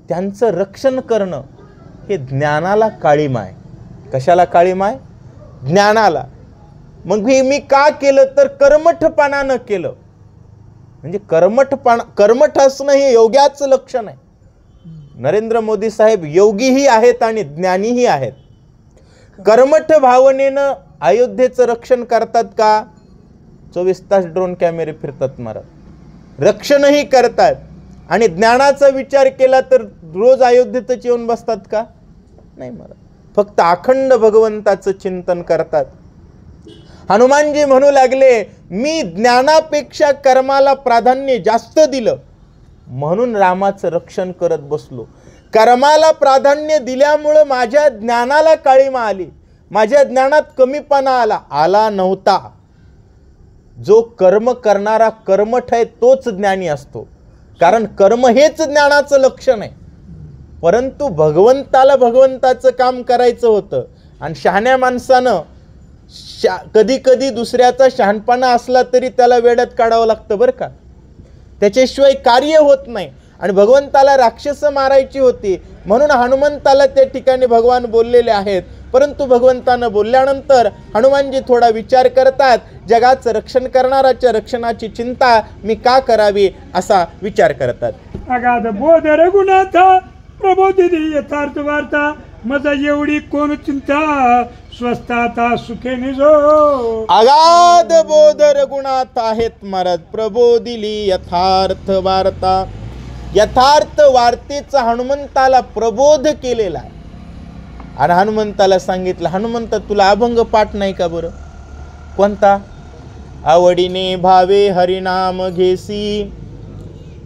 त्यांचं रक्षण करणं हे ज्ञानाला काळीमा आहे. कशाला काळीमा आहे? ज्ञानाला. मग मी का केलं तर कर्मठपणानं केलं. म्हणजे कर्मठ असणं हे योग्याचं लक्षण आहे. नरेंद्र मोदी साहेब योगीही आहेत आणि ज्ञानीही आहेत. कर्मठ भावनेनं अयोध्येचं रक्षण करतात का? 24 तास ड्रोन कॅमेरे फिरतात महाराज, रक्षणही करतात. आणि ज्ञानाचा विचार केला तर रोज अयोध्येतच येऊन बसतात का? नाही महाराज, फक्त अखंड भगवंताचं चिंतन करतात. हनुमानजी म्हणू लागले मी ज्ञानापेक्षा कर्माला प्राधान्य जास्त दिलं म्हणून रामाचं रक्षण करत बसलो. कर्माला प्राधान्य दिल्यामुळं माझ्या ज्ञानाला काळीमा आली, माझ्या ज्ञानात कमीपणा आला नव्हता. जो कर्म करणारा कर्मठ आहे तोच ज्ञानी असतो, कारण कर्म हेच ज्ञानाचं लक्षण आहे. परंतु भगवंताचं काम करायचं होतं आणि शहाण्या माणसानं कधी कधी दुसऱ्याचा शहाणपणा असला तरी त्याला वेड्यात काढावं लागतं बरं का, त्याच्याशिवाय कार्य होत नाही. आणि भगवंताला राक्षस मारायची होती म्हणून हनुमंताला त्या ठिकाणी भगवान बोललेले आहेत. परंतु भगवंतानं बोलल्यानंतर हनुमानजी थोडा विचार करतात, जगाचं रक्षण करणाऱ्याच्या रक्षणाची चिंता मी का करावी असा विचार करतात. अगाध बोध रघुनाथा, प्रबोधिनी यथार्थ वार्ता, मजा एवढी कोण चिंता, स्वस्ताता सुखे निजो. अगाध बोध रघुनाथ आहेत महाराज, प्रबोधिली यथार्थ वार्ता. यथार्थ वार्तेचा हनुमंताला प्रबोध केलेला आहे. आणि हनुमंताला सांगितलं, हनुमंत तुला अभंग पाठ नाही का बरं? कोणता? आवडीने भावे हरिनाम घेसी,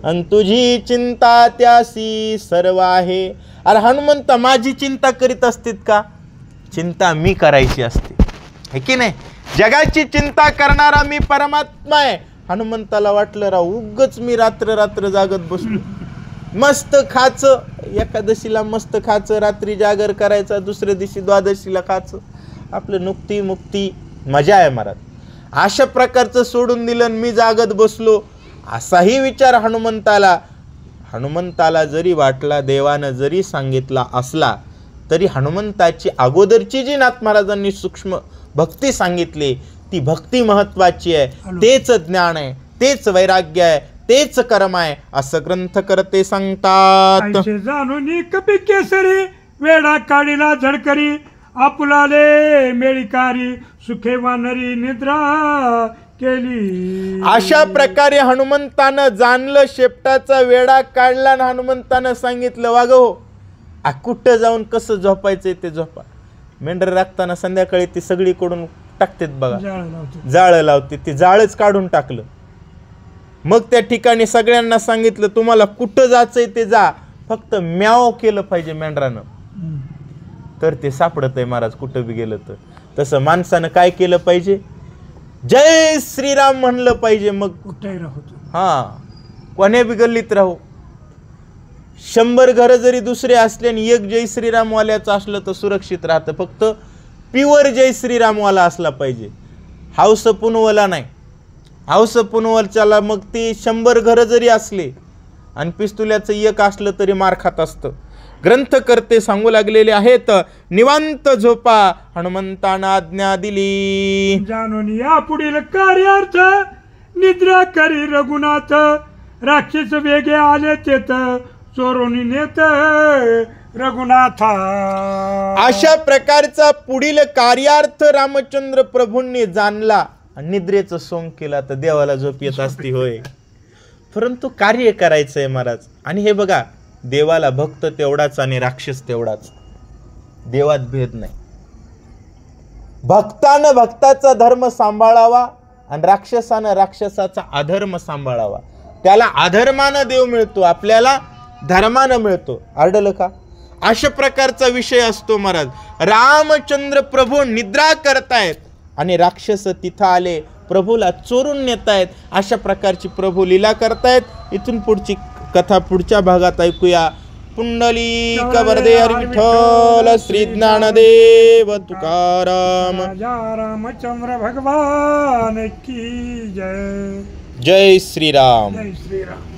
अन तुझी चिंता त्यासी सर्व आहे. अरे हनुमंत माझी चिंता करीत असतील का? चिंता मी करायची असते, है की नाही? जगाची चिंता करणारा मी परमात्मा आहे. हनुमंताला वाटलं राव उगच मी रात्र जागत बसलो. मस्त खाचं, एकादशीला मस्त खाचं, रात्री जागर करायचा, दुसऱ्या दिवशी द्वादशीला खाचं, आपलं नुक्ती मुक्ती मजा आहे महाराज. अशा प्रकारचं सोडून दिलं मी जागत बसलो असाही विचार हनुमंताला जरी वाटला, देवानं जरी सांगितला असला तरी हनुमंताची अगोदरची जी नाथ महाराजांनी सूक्ष्म भक्ती सांगितली ती भक्ती महत्वाची आहे. तेच ज्ञान आहे, तेच वैराग्य आहे, तेच कर्म आहे असं ग्रंथकर्ते सांगतात. जाणून कपी केसरी, वेडा काढीला झडकरी, आपुलाले मेळीकारी, सुखे वानरी निद्रा केली. अशा प्रकारे हनुमंतानं जाणलं, शेपटाचा वेडा काढला आणि हनुमंतानं सांगितलं वाग हो, कुठं जाऊन कसं झोपायचंय ते झोपा. मेंढर राखताना संध्याकाळी ती सगळीकडून टाकतात बघा, जाळं लावते, ते जाळच काढून टाकलं. मग त्या ठिकाणी सगळ्यांना सांगितलं तुम्हाला कुठं जायचंय ते जा, फक्त म्याव केलं पाहिजे मेंढरानं तर ते सापडत आहे महाराज कुठं बी गेलं तर. तसं माणसानं काय केलं पाहिजे? जय श्रीराम म्हणलं पाहिजे. मग कुठेही राहतो, हा कोण्या बी गल्लीत राहू, 100 घरं जरी दुसरे असले आणि एक जय श्रीराम वाल्याचं असलं तर सुरक्षित राहतं. फक्त प्युअर जय श्रीरामवाला असला पाहिजे, हाऊस पुनवला नाही. हाऊस पुनवलच्याला मग ती 100 घरं जरी असली आणि पिस्तुल्याचं एक असलं तरी मार खात असतं. ग्रंथकर्ते सांगू लागलेले आहेत, निवांत झोपा हनुमंतानं आज्ञा दिली. जाणून या पुढील कार्यार्थ निद्रा करी रघुनाथ, राक्षस वेगे आले तेथ चोरून नेत रघुनाथा. अशा प्रकारचा पुढील कार्यार्थ रामचंद्र प्रभूंनी जाणला आणि निद्रेचं सोंग केला तर देवाला झोप येत असती होय. परंतु कार्य करायचंय महाराज. आणि हे बघा, देवाला भक्त तेवढाच आणि राक्षस तेवढाच, देवात भेद नाही. भक्तानं भक्ताचा धर्म सांभाळावा आणि राक्षसानं राक्षसाचा अधर्म सांभाळावा. त्याला अधर्मानं देव मिळतो, आपल्याला धर्मानं मिळतो. आढळलं का? अशा प्रकारचा विषय असतो महाराज. रामचंद्र प्रभू निद्रा करतायत आणि राक्षस तिथं आले, प्रभूला चोरून नेतायत. अशा प्रकारची प्रभू लीला करतायत. इथून पुढची कथा पुढच्या भागात ऐकूया. पुंडलिक वरदे हरी विठ्ठल, श्री ज्ञानदेव तुकाराम. राजा रामचंद्र भगवान की जय. जय श्रीराम. जय श्रीराम.